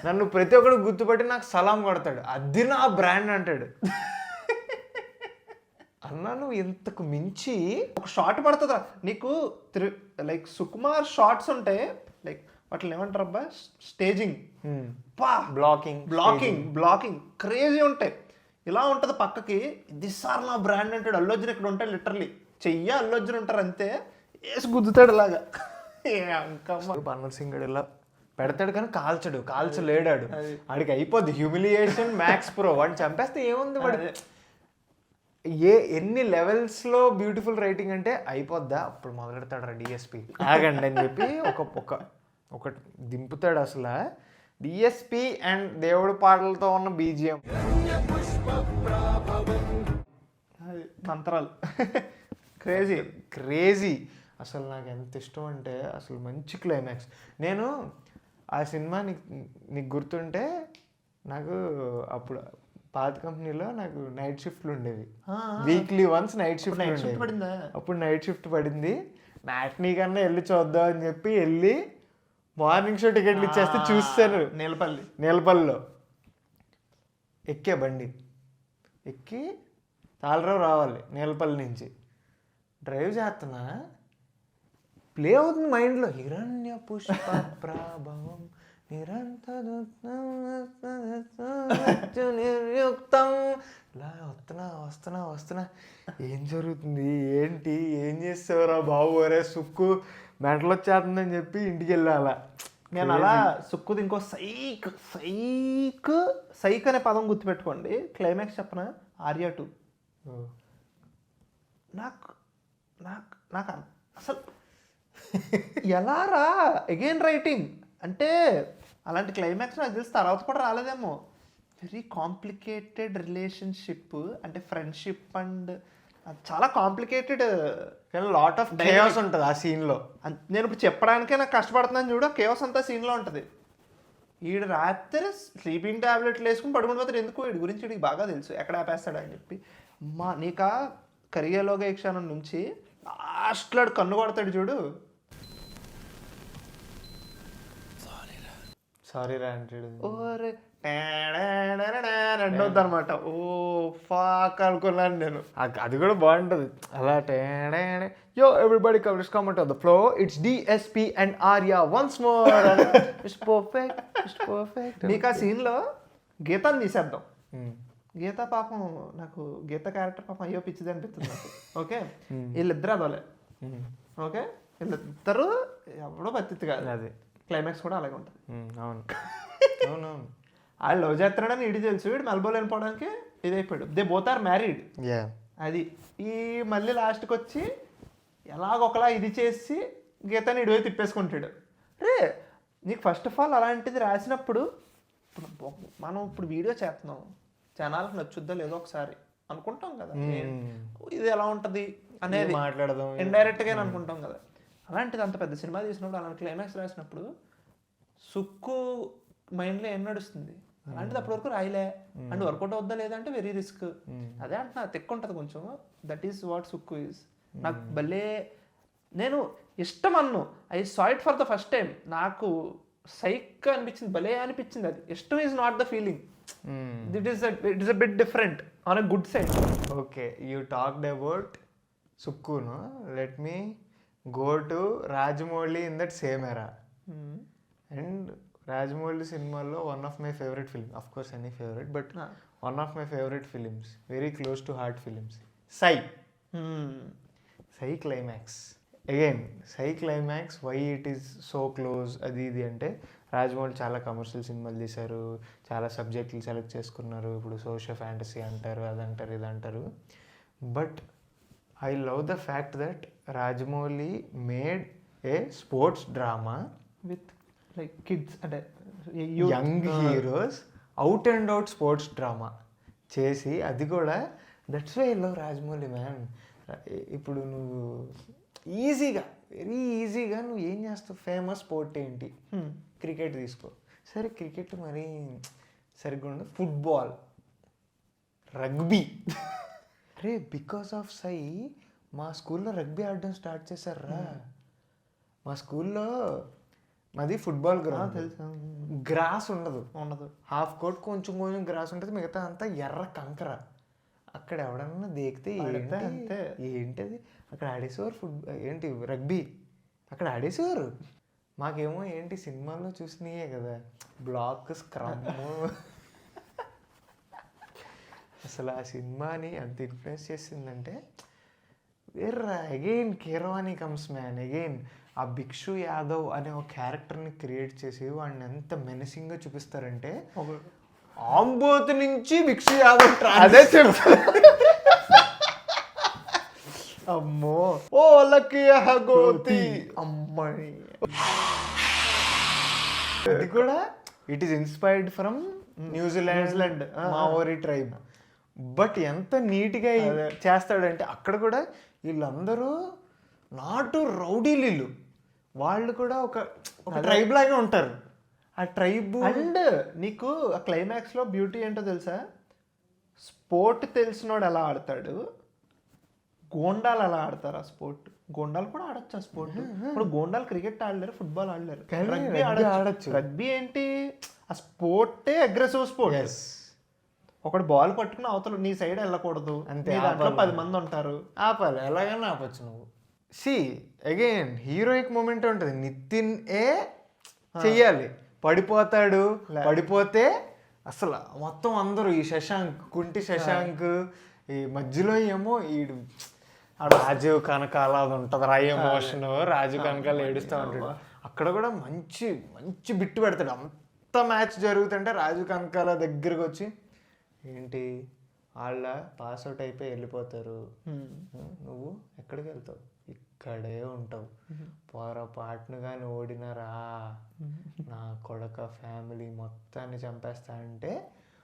నన్ను ప్రతి ఒక్కడు గుర్తుపట్టి నాకు సలాం కొడతాడు, అది నా బ్రాండ్ అంటాడు. అన్నా నువ్వు ఇంతకు మించి ఒక షార్ట్ పడుతుందా నీకు. లైక్ సుకుమార్ షార్ట్స్ ఉంటాయి, లైక్ వాటిని ఏమంటారు అబ్బా, స్టేజింగ్, బ్లాకింగ్ క్రేజీ ఉంటాయి. ఇలా ఉంటుంది పక్కకి, ఇది సార్ నా బ్రాండ్ అంటాడు. అల్లు అర్జున్ ఇక్కడ ఉంటాడు, లిటరల్లీ అల్లు అర్జున్ ఉంటారు అంతే, వేసి గుద్దుతాడు ఇలాగా. బన్వర్ సింగ్ ఇలా పెడతాడు కానీ కాల్చలేడాడు. వాడికి అయిపోద్ది హ్యూమిలియేషన్ మ్యాక్స్ ప్రో. వాడిని చంపేస్తే ఏముంది, వాడి ఎన్ని లెవెల్స్లో బ్యూటిఫుల్ రైటింగ్ అంటే అయిపోద్దా, అప్పుడు మొదలెడతాడు డిఎస్పి ఆగండి అని చెప్పి ఒకటి దింపుతాడు. అసలు డిఎస్పి అండ్ దేవుడి పాటలతో ఉన్న బీజిఎం మంత్రాలు క్రేజీ. అసలు నాకు ఎంత ఇష్టం అంటే అసలు మంచి క్లైమాక్స్. నేను ఆ సినిమా నీకు గుర్తుంటే, నాకు అప్పుడు పాత కంపెనీలో నాకు నైట్ షిఫ్ట్లు ఉండేవి, వీక్లీ వన్స్ నైట్ షిఫ్ట్ ఉండేది. అప్పుడు నైట్ షిఫ్ట్ పడింది, మ్యాట్నీ కన్నా వెళ్ళి చూద్దాం అని చెప్పి వెళ్ళి మార్నింగ్ షో టికెట్లు ఇచ్చేస్తే చూస్తాను. నేలపల్లిలో ఎక్కే బండి ఎక్కి తాళరావు రావాలి నేలపల్లి నుంచి, డ్రైవ్ చేస్తున్నా, ప్లే అవుతుంది మైండ్లో హిరణ్య పుష్ప ప్రభావం నిర్యుక్తం. ఇలా వస్తున్నా ఏం జరుగుతుంది, ఏంటి, ఏం చేస్తావురా బాబు, అరే సుక్కు మెంటలు వచ్చేస్తుందని చెప్పి ఇంటికి వెళ్ళాలా. నేను అలా సుక్కుది ఇంకో సైక్ అనే పదం గుర్తుపెట్టుకోండి. క్లైమాక్స్ చెప్పనా, ఆర్యా 2 నాకు నాకు నాకు అసలు ఎలా రా అగైన్ రైటింగ్ అంటే అలాంటి క్లైమాక్స్ నాకు తెలిసి తర్వాత కూడా రాలేదేమో. వెరీ కాంప్లికేటెడ్ రిలేషన్షిప్ అంటే ఫ్రెండ్షిప్ అండ్ చాలా కాంప్లికేటెడ్ లాట్ ఆఫ్ కేయాస్ ఉంటుంది ఆ సీన్లో. నేను ఇప్పుడు చెప్పడానికే నాకు కష్టపడుతున్నాను చూడు, కేయాస్ అంతా సీన్లో ఉంటుంది. ఈడు రాత్రి స్లీపింగ్ టాబ్లెట్లు వేసుకుని పడుకుని పోతాడు. ఎందుకు వీడి గురించి వీడికి బాగా తెలుసు ఎక్కడ ఆపేస్తాడు అని చెప్పి. మా నీకా కరిగేలోగా ఈ క్షణం నుంచి లాస్ట్లో కన్ను కొడతాడు చూడు, సారీ రా అంటాడు. ఓరే రెండోద్ది అనమాట. ఓ ఫాక్ అనుకున్నాను నేను. అది కూడా బాగుంటుంది అలా. యో everybody comes comment on the flow, it's DSP and Arya once more. It's perfect, it's perfect. మీకు ఆ సీన్లో గీతాన్ని తీసేద్దాం. గీత పాపం నాకు గీత క్యారెక్టర్ పాపం అయ్యో పిచ్చిది అనిపిస్తుంది నాకు. ఓకే వీళ్ళిద్దరు అదోలే. ఓకే వీళ్ళిద్దరు ఎవడో పత్తి కాదు. అది క్లైమాక్స్ కూడా అలాగే ఉంటుంది. అవును అవునవును. వాళ్ళు లవ్ చేస్తున్నాడని ఇడి తెలుసు, వీడు మెల్బోర్న్ వెళ్ళిపోవడానికి ఇది అయిపోయాడు. They both are married. అది ఈ మళ్ళీ లాస్ట్కి వచ్చి ఎలాగొకలా ఇది చేసి గీతని ఇడివే తిప్పేసుకుంటాడు. రే నీకు ఫస్ట్ ఆఫ్ ఆల్ అలాంటిది రాసినప్పుడు మనం ఇప్పుడు వీడియో చేస్తున్నాం, జనాలకు నచ్చుద్దా లేదో ఒకసారి అనుకుంటాం కదా, ఇది ఎలా ఉంటుంది అనేది మాట్లాడదాం ఇండైరెక్ట్గా అనుకుంటాం కదా. అలాంటిది అంత పెద్ద సినిమా తీసినప్పుడు అలాంటి క్లైమాక్స్ రాసినప్పుడు సుక్కు మైండ్లో ఏం నడుస్తుంది, అలాంటిది అప్పటి వరకు రాయలే అండ్ వర్కౌట్ అవుద్దా లేదంటే వెరీ రిస్క్. అదే అంటున్నా తిక్కు ఉంటుంది కొంచెం. That is what Sukku is. నాకు భలే నేను ఇష్టం అన్ను. I saw it for the first time. నాకు సైక్ అనిపించింది, భలే అనిపించింది. అది ఇష్టం is not the feeling. It is a bit different on a good side. Okay you talked about సుక్కును, let me go to Rajmouli in that same era. And Rajmouli సినిమాలో one of my favorite film, of course any favorite, but one of my favorite films, very close to heart films, Sai. Sai climax. Again, Sai climax, why it is so close అది ఇది అంటే రాజమౌళి చాలా commercial సినిమాలు తీశారు, చాలా సబ్జెక్టులు select చేసుకున్నారు. ఇప్పుడు సోషల్ ఫ్యాంటసీ అంటారు, అదంటారు, ఇది అంటారు. But I love the fact that Rajamouli made a sports drama with like kids and young heroes, out and out sports drama చేసి అది కూడా. That's why I love Rajamouli man. ఇప్పుడు నువ్వు ఈజీగా వెరీ ఈజీగా నువ్వు ఏం చేస్తావు, ఫేమస్ స్పోర్ట్ ఏంటి, క్రికెట్ తీసుకో. సరే క్రికెట్ మరీ సరిగ్గా ఉండదు, football, rugby. Ray because of సై మా స్కూల్లో రగ్బీ ఆడడం స్టార్ట్ చేశారా. మా స్కూల్లో మాది ఫుట్బాల్ గ్రౌండ్, తెలుసు, గ్రాస్ ఉండదు, హాఫ్ కోర్ట్ కొంచెం కొంచెం గ్రాస్ ఉంటుంది, మిగతా అంతా ఎర్ర కంకర. అక్కడ ఎవడన్నా దేకితే ఏంటది అక్కడ ఆడేసేవారు. ఏంటి రగ్బీ అక్కడ ఆడేసేవారు. మాకేమో ఏంటి సినిమాల్లో చూసినాయే కదా, బ్లాక్, స్క్రమ్. అసలు ఆ సినిమాని అంత ఇన్ఫ్లుయెన్స్ చేసిందంటే again Keeravani comes man. Again ఆ భిక్షు యాదవ్ అనే ఒక క్యారెక్టర్ని క్రియేట్ చేసి వాడిని ఎంత మెనసింగ్గా చూపిస్తారంటే ఆంబోతు నుంచి భిక్షు యాదవ్ అదే అమ్మో ఓ లక్కీ హగోతి అమ్మాయి. అది కూడా it is inspired from New Zealand Maori tribe. But ఎంత నీట్గా చేస్తాడంటే అక్కడ కూడా వీళ్ళందరూ నాటు రౌడీలు, వాళ్ళు కూడా ఒక ట్రైబ్ లాగే ఉంటారు. ఆ ట్రైబ్ అండ్ నీకు ఆ క్లైమాక్స్లో బ్యూటీ ఏంటో తెలుసా, స్పోర్ట్ తెలిసినోడు ఎలా ఆడతాడు, గోండాలు ఎలా ఆడతారు ఆ స్పోర్ట్. గోండాలు కూడా ఆడొచ్చు ఆ స్పోర్ట్. ఇప్పుడు గోండాలు క్రికెట్ ఆడలేరు, ఫుట్బాల్ ఆడలేరు, రగ్బీ ఆడచ్చు. రగ్బీ ఏంటి ఆ స్పోర్టే అగ్రెసివ్ స్పోర్ట్. ఒకటి బాల్ పట్టుకుని అవతల నీ సైడ్ వెళ్ళకూడదు, అంతే. దాంట్లో 10 మంది ఉంటారు, ఆపాలి, ఎలాగైనా ఆపచ్చు నువ్వు. సి అగైన్ హీరోయిక్ మూమెంట్ ఉంటుంది. నితిన్ చెయ్యాలి, పడిపోతాడు, పడిపోతే అసలు మొత్తం అందరూ ఈ శశాంక్, కుంటి శశాంక్, ఈ మధ్యలో ఏమో ఈడు రాజీవ్ కనకాల అది ఉంటుంది రా ఎమోషన్, రాజీవ్ కనకాల ఏడుస్తూ ఉంటాడు. అక్కడ కూడా మంచి మంచి బిట్టు పెడతాడు. అంత మ్యాచ్ జరుగుతుంటే రాజీవ్ కనకాల దగ్గరకు వచ్చి ఏంటి వాళ్ళ పాస్ అవుట్ అయిపోయి వెళ్ళిపోతారు. నువ్వు ఎక్కడికి వెళ్తావు? ఇక్కడే ఉంటావు. పొరపాటును కానీ ఓడినారా నా కొడుక ఫ్యామిలీ మొత్తాన్ని చంపేస్తా అంటే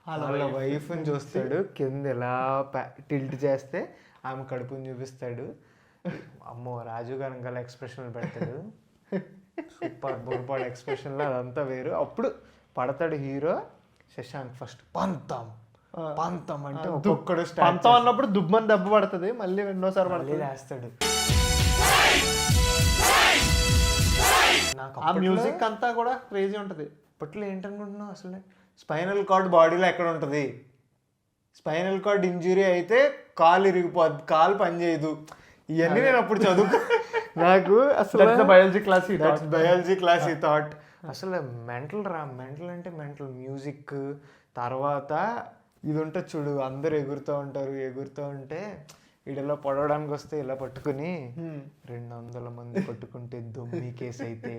వాళ్ళ వైఫ్ని చూస్తాడు, కింద ఎలా టిల్ట్ చేస్తే ఆమె కడుపుని చూపిస్తాడు. అమ్మో రాజు గల ఎక్స్ప్రెషన్ పెడతాడు, సూపర్ బొరపాడు ఎక్స్ప్రెషన్లో అదంతా వేరు. అప్పుడు పడతాడు హీరో శశాంక్. ఫస్ట్ పంతం పంతం అంటే ఒక్కొక్కడు పంతం అన్నప్పుడు దుబ్బని దెబ్బ పడుతుంది, మళ్ళీ ఎన్నోసారి మళ్ళీ వేస్తాడు. ఆ మ్యూజిక్ అంతా కూడా క్రేజీ ఉంటుంది. అప్పట్లో ఏంటనుకుంటున్నావు అసలు? స్పైనల్ కార్డ్ బాడీలో ఎక్కడ ఉంటుంది? స్పైనల్ కార్డ్ ఇంజురీ అయితే కాలు ఇరిగిపోద్ది, కాలు పనిచేయదు. ఇవన్నీ నేను అప్పుడు చదువుకో, నాకు అసలు బయాలజీ క్లాస్ ఈ థాట్ అసలు మెంటల్ మెంటల్ అంటే మెంటల్. మ్యూజిక్ తర్వాత ఇది ఉంటుంది చూడు, అందరు ఎగురుతూ ఉంటే వీడిలో పొడవడానికి వస్తే ఇలా పట్టుకుని 200 మంది కొట్టుకుంటే దొమ్మి కేసు అయితే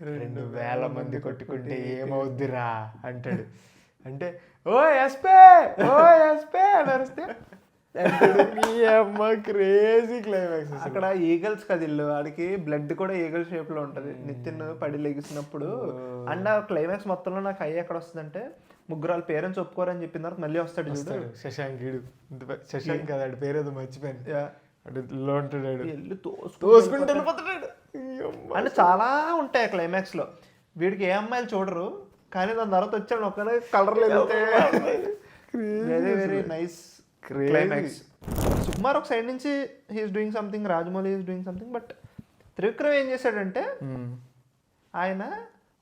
2000 మంది కొట్టుకుంటే ఏమవుద్దిరా అంటాడు. అంటే ఓ ఎస్పే అని అరిస్తే క్రేజీ క్లైమాక్స్. అక్కడ ఈగల్స్ కదిల్లు, వాడికి బ్లడ్ కూడా ఈగల్ షేప్ లో ఉంటది. నితిన్ పడి లెగిసినప్పుడు అండ్ ఆ క్లైమాక్స్ మొత్తంలో నాకు అయ్యి ఎక్కడ వస్తుందంటే, ముగ్గురు పేరెంట్స్ ఒప్పుకోరని చెప్పిన తర్వాత మళ్ళీ వస్తాడు చూడు శశాంక్. శశాంక్ కదా ఆడి పేరు ఏదో మర్చిపోయాను. వెళ్ళి తోసుకుంటూ వెళ్ళిపోతాడు. అంటే చాలా ఉంటాయి క్లైమాక్స్ లో. వీడికి ఏ అమ్మాయిలు చూడరు, కానీ దాని తర్వాత వచ్చాడు ఒక్కడే కలర్లు very very nice climax. Sukumar ఒక సైడ్ నుంచి he is doing something, Rajamouli is doing something. But Trivikram ఏం చేశాడంటే, ఆయన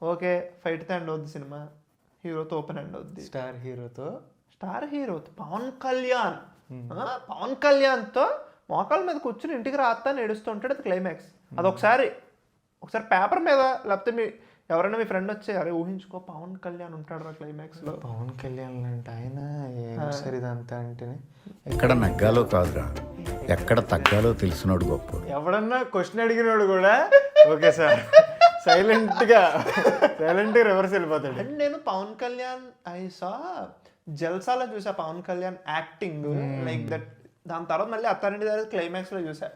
ఓకే ఫైట్తో ఎండ్ అవుద్ది సినిమా, హీరోతో ఓపెన్ ఎండ్ అవుద్ది. స్టార్ హీరోతో పవన్ కళ్యాణ్తో మోకాళ్ళ మీద కూర్చుని ఇంటికి రాత్తా ఏడుస్తూ ఉంటాడు. అది క్లైమాక్స్. అది ఒకసారి పేపర్ మీద, లేకపోతే ఎవరైనా మీ ఫ్రెండ్ వచ్చి అరే ఊహించుకో పవన్ కళ్యాణ్ ఉంటాడు రా క్లైమాక్స్ లో. పవన్ కళ్యాణ్ అంటే ఆయన సరే ఇదంతా అంటేనే ఎక్కడ నగ్గాలో కాదురా, ఎక్కడ తగ్గాలో తెలిసినోడు గొప్ప. ఎవడన్నా క్వశ్చన్ అడిగినోడు కూడా ఓకే సార్ సైలెంట్ గా రివర్స్ వెళ్ళిపోతాడు. అండ్ నేను పవన్ కళ్యాణ్ ఐసా జల్సాలో చూసా Pavan Kalyan acting like that. దాని తర్వాత మళ్ళీ అత్తారింటి దగ్గర క్లైమాక్స్ లో చూసా.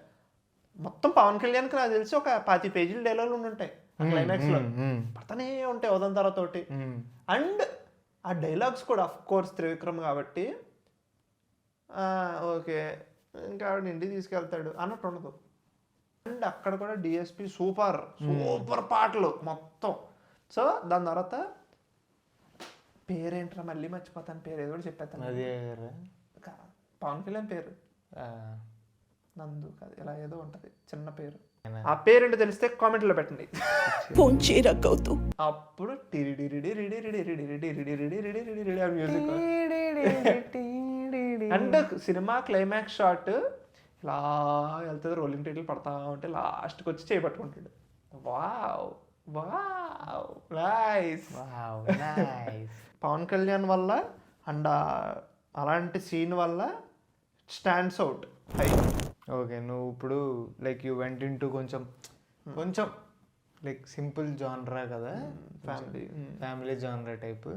మొత్తం పవన్ కళ్యాణ్ కి నాకు తెలిసి ఒక 50 పేజీల డైలాగులు ఉంటాయి క్లైమాక్స్ లో, పడతానే ఉంటాయి ఉదయం తర్వాత ఒకటి. అండ్ ఆ డైలాగ్స్ కూడా అఫ్ కోర్స్ త్రివిక్రమ్ కాబట్టి ఓకే ఇంకా ఆవిడ ఇంటికి తీసుకెళ్తాడు అన్నట్టు ఉండదు. అండ్ అక్కడ కూడా డిఎస్పి సూపర్ పాటలు మొత్తం. సో దాని తర్వాత పేరేంట్రా మళ్ళీ మర్చిపోతాను, పేరు ఏదో కూడా చెప్పేస్తాను. అదే పవన్ కళ్యాణ్ పేరు నందు కాదు, ఇలా ఏదో ఉంటది చిన్న పేరు. ఆ పేరేంటో తెలిస్తే కామెంట్ లో పెట్టండి. అప్పుడు మ్యూజిక్ అంటే సినిమా క్లైమాక్స్ షాట్ ఇలా వెళ్తుంది, రోలింగ్ టైటిల్ పడతా ఉంటే లాస్ట్కి వచ్చి చేయబట్టుకుంటాడు. Wow wow nice Pawan Kalyan వల్ల అండ్ అలాంటి సీన్ వల్ల స్టాండ్స్ అవుట్. ఓకే, నువ్వు ఇప్పుడు లైక్ యూ వెంట ఇంటూ కొంచెం లైక్ సింపుల్ జానరా కదా, ఫ్యామిలీ జానరా టైప్.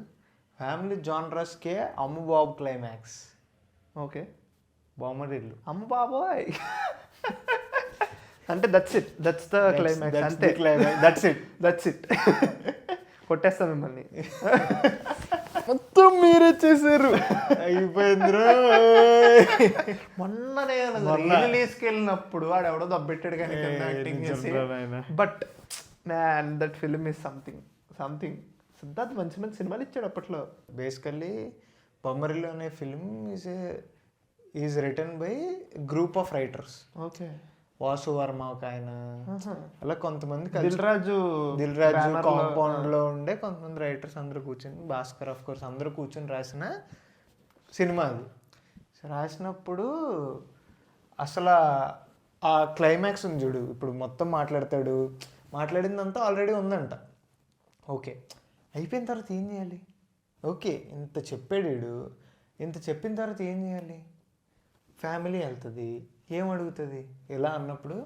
ఫ్యామిలీ జానరాస్కే అమ్ము బాబు క్లైమాక్స్. ఓకే, బొమ్మరిల్లు అమ్మ బాబోయ్ అంటే దట్స్ ద క్లైమాక్స్ అంతే. దట్స్ ఇట్ కొట్టేస్తా మిమ్మల్ని. మొత్తం మీరే చేశారు, అయిపోయిందిరా. మొన్న నేను రిలీజ్కి వెళ్ళినప్పుడు వాడు ఎవడో దబ్బెట్టాడు కానీ యాక్టింగ్ చేసి. But man that film is something. Siddharth మంచి మంచి సినిమాలు ఇచ్చాడు అప్పట్లో. బేసికల్లీ బొమ్మరిల్లు అనే film is written by group of writers. Okay, Vasu Varma ఒక ఆయన, అలా కొంతమంది దిల్ రాజు కాంపౌండ్ లో ఉండే కొంతమంది రైటర్స్ అందరూ కూర్చొని, భాస్కర్ ఆఫ్ కోర్స్ అందరూ కూర్చొని రాసిన సినిమా అది. రాసినప్పుడు అసలు ఆ క్లైమాక్స్ ఉంది చూడు, ఇప్పుడు మొత్తం మాట్లాడిందంతా ఆల్రెడీ ఉందంట. ఓకే, అయిపోయిన తర్వాత ఏం చేయాలి? ఓకే, ఇంత చెప్పాడు, ఇంత చెప్పిన తర్వాత ఏం చేయాలి? ఫ్యామిలీ వెళ్తుంది, ఏం అడుగుతుంది ఎలా అన్నప్పుడు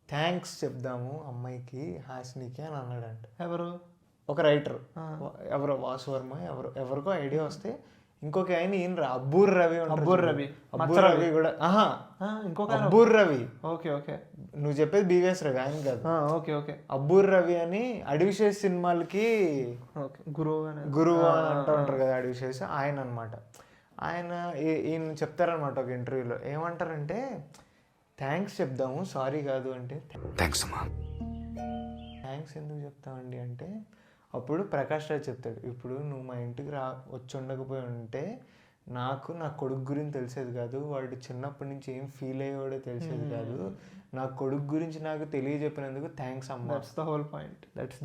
థ్యాంక్స్ చెప్దాము అమ్మాయికి, హాసినికి అని అన్నాడంట. ఎవరు? ఒక రైటర్, ఎవరో వాసు వర్మ ఎవరికో ఐడియా వస్తే ఇంకొక ఆయన ఈయన అబ్బూర్ రవి ఉంటాడు. అబ్బూర్ రవి. అబ్బూర్ రవి కూడా ఇంకొక అబ్బూర్ రవి. ఓకే ఓకే నువ్వు చెప్పేది బీవీఎస్ రవి, ఆయన కాదు. ఓకే ఓకే అబ్బూర్ రవి అని అడివిశేష్ సినిమాలకి ఓకే గురువు అని అంటూ ఉంటారు కదా అడివిశేష్, ఆయన అనమాట. ఆయన ఈయన చెప్తారనమాట ఒక ఇంటర్వ్యూలో, ఏమంటారంటే థ్యాంక్స్ చెప్దాము సారీ కాదు అంటే. థ్యాంక్స్ అమ్మా. థ్యాంక్స్ ఎందుకు చెప్తామండి అంటే అప్పుడు ప్రకాష్ రాజ్ చెప్తాడు, ఇప్పుడు నువ్వు మా ఇంటికి వచ్చి ఉండకపోయి ఉంటే నాకు నా కొడుకు గురించి తెలిసేది కాదు, వాడు చిన్నప్పటి నుంచి ఏం ఫీల్ అయ్యేవాడో తెలిసేది కాదు, నా కొడుకు గురించి నాకు తెలియజెప్పినందుకు థ్యాంక్స్ అమ్మా. That's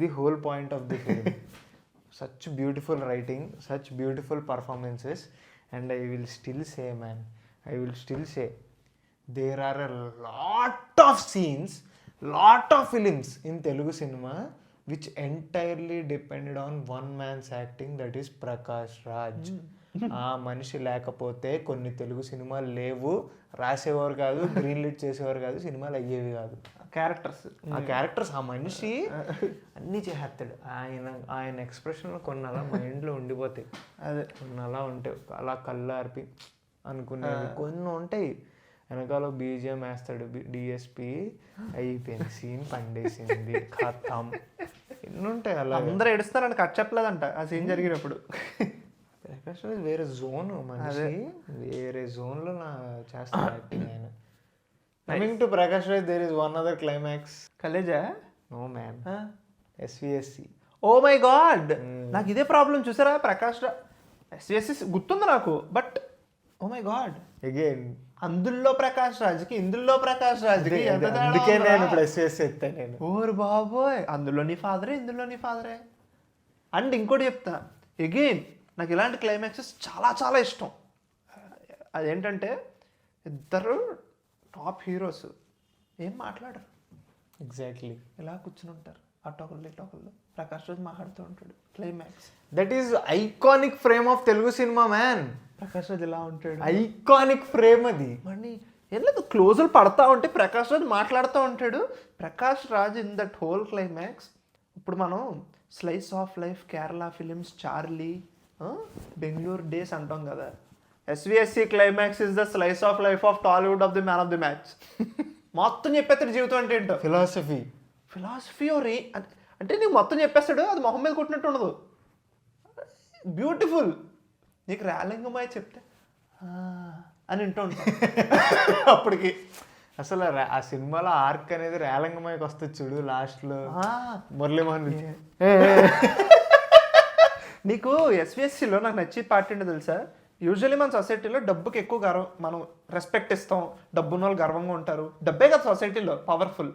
the whole point of the film. Such beautiful writing, such beautiful performances, and I will still say there are a lot of scenes, lot of films in Telugu cinema which entirely depended on one man's acting, that is Prakash Raj. ఆ మనిషి లేకపోతే కొన్ని తెలుగు సినిమాలు లేవు, రాసేవారు కాదు, green lit చేసేవారు కాదు, సినిమాలు అయ్యేవి కాదు. క్యారెక్టర్స్ ఆ మనిషి అన్నీ చేసేస్తాడు. ఆయన ఎక్స్ప్రెషన్లో కొన్ని అలా మైండ్లో ఉండిపోతాయి, అదే కొన్ని అలా ఉంటాయి, అలా కళ్ళు ఆర్పి అనుకునేవి కొన్ని ఉంటాయి. వెనకాల బీజిఎం వేస్తాడు, డిఎస్పి అయిపోయింది, సీన్ పండేసింది, ఖతం, ఎన్ని ఉంటాయి అలా. అందరూ ఏడుస్తారని కట్ చెప్పలేదంట ఆ సీన్ జరిగినప్పుడు. ప్రకాష్ రాజ్ వేరే జోన్ మనిషి, వేరే జోన్లో చేస్తాడు యాక్టింగ్ ఆయన. Coming to Prakash Raj, there is one other climax. Khaleja? No man, SVSC. Oh my god, నాకు ఇదే ప్రాబ్లం. చూసారా ప్రకాష్ రాజ్ ఎస్విఎస్సి గుర్తుంది నాకు, but oh my god again అందులో ప్రకాష్ రాజ్కి ఇందులో ప్రకాష్ రాజ్కి అందుకే నేను ఇప్పుడు ఎస్విఎస్సి ఎత్తాను నేను. ఓరు బాబోయ్, అందులో నీ ఫాదరే ఇందులో నీ ఫాదరే. అండ్ ఇంకోటి చెప్తా, అగైన్ నాకు ఇలాంటి క్లైమాక్సెస్ చాలా చాలా ఇష్టం. అదేంటంటే ఇద్దరు టాప్ హీరోస్ ఏం మాట్లాడరు, ఎగ్జాక్ట్లీ ఇలా కూర్చుని ఉంటారు, అటొకళ్ళు ప్రకాష్ రాజ్ మాట్లాడుతూ ఉంటాడు. Climax that is iconic frame of Telugu cinema man. Prakash Raj ఇలా ఉంటాడు, ఐకానిక్ ఫ్రేమ్ అది. మళ్ళీ ఏం లేదు, క్లోజులు పడతా ఉంటే ప్రకాష్ రాజ్ మాట్లాడుతూ ఉంటాడు. Prakash Raj in that whole climax. ఇప్పుడు మనం slice of life, Kerala films, Charlie, Bengaluru days అంటాం కదా. SVSC climax is the slice of life of Tollywood of the man of the match. మొత్తం చెప్పేస్తాడు జీవితం అంటే ఏంటో, ఫిలాసఫీ ఓరే అంటే నీకు మొత్తం చెప్పేస్తాడు, అది మొహం మీద కొట్టినట్టు ఉండదు. బ్యూటిఫుల్. నీకు రేలంగమాయ చెప్తే అని వింటూ ఉంటా. అప్పటికి అసలు ఆ సినిమాలో ఆర్క్ అనేది రేలంగమాయకి వస్తుంది చూడు లాస్ట్లో, మురళీమోహన్. నీకు ఎస్విఎస్సిలో నాకు నచ్చి పార్టీ ఏంటో తెలుసా? యూజువల్లీ మన సొసైటీలో డబ్బుకి ఎక్కువ మనం రెస్పెక్ట్ ఇస్తాం, డబ్బున్న వాళ్ళు గర్వంగా ఉంటారు. డబ్బే కదా సొసైటీలో పవర్ఫుల్.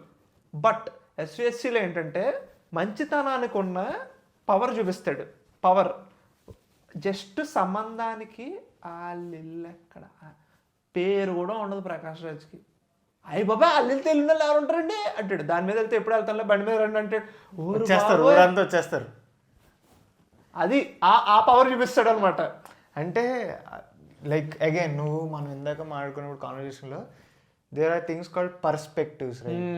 బట్ ఎస్విఎస్సిలో ఏంటంటే మంచితనానికి ఉన్న పవర్ చూపిస్తాడు. పవర్ జస్ట్ సంబంధానికి వాళ్ళిల్లు ఎక్కడ పేరు కూడా ఉండదు ప్రకాష్ రాజ్కి. అయ్యి బాబా అల్లిల్లు తెలియని వాళ్ళు ఎవరు ఉంటారండి అంటాడు. దాని మీద వెళ్తే ఎప్పుడు వెళ్తా బండి మీద రండి అంటే వచ్చేస్తారు. అది ఆ పవర్ చూపిస్తాడు అనమాట. అంటే లైక్ అగైన్ నువ్వు మనం ఇందాక మాట్లాడుకున్నప్పుడు కాన్వర్జేషన్లో there are things called perspectives, right?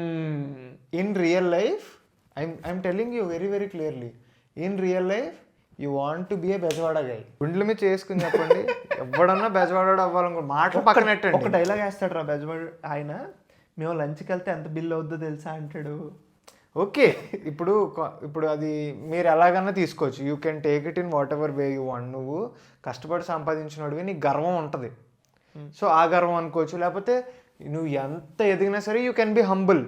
In real life I'm telling you very very clearly, in real life you want to be a Bezawada guy. గుండెల మీద చేసుకుని చెప్పండి, ఎవడన్నా బెజవాడ అవ్వాలనుకో మాటలు పక్కనట్టండి. ఒక డైలాగ్ వేస్తాడు రా బెజవాడ ఆయన, మేము లంచ్కి వెళ్తే ఎంత బిల్ అవుద్దో తెలుసా అంటాడు. ఓకే, ఇప్పుడు అది మీరు ఎలాగన్నా తీసుకోవచ్చు, you can take it in what ever way you want. నువ్వు కష్టపడి సంపాదించినోడివి, నీకు గర్వం ఉంటుంది, సో ఆ గర్వం అనుకోవచ్చు. లేకపోతే నువ్వు ఎంత ఎదిగినా సరే you can be humble.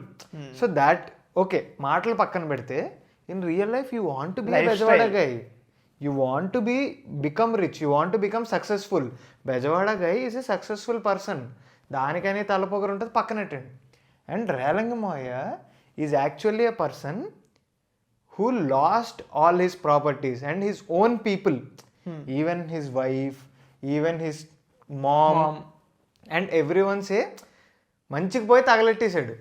So that okay, మాటలు పక్కన పెడితే in real life you want to be Bezawada guy, you want to become rich, you want to become successful. Bezawada guy is a successful person, దానికనే తలపొగరు ఉంటుంది, పక్కనట్టండి. అండ్ రేలంగమాయ is actually a person who lost all his properties and his own people, even his wife, even his mom and everyone say మంచికి పోయి తగలెట్టేశాడు.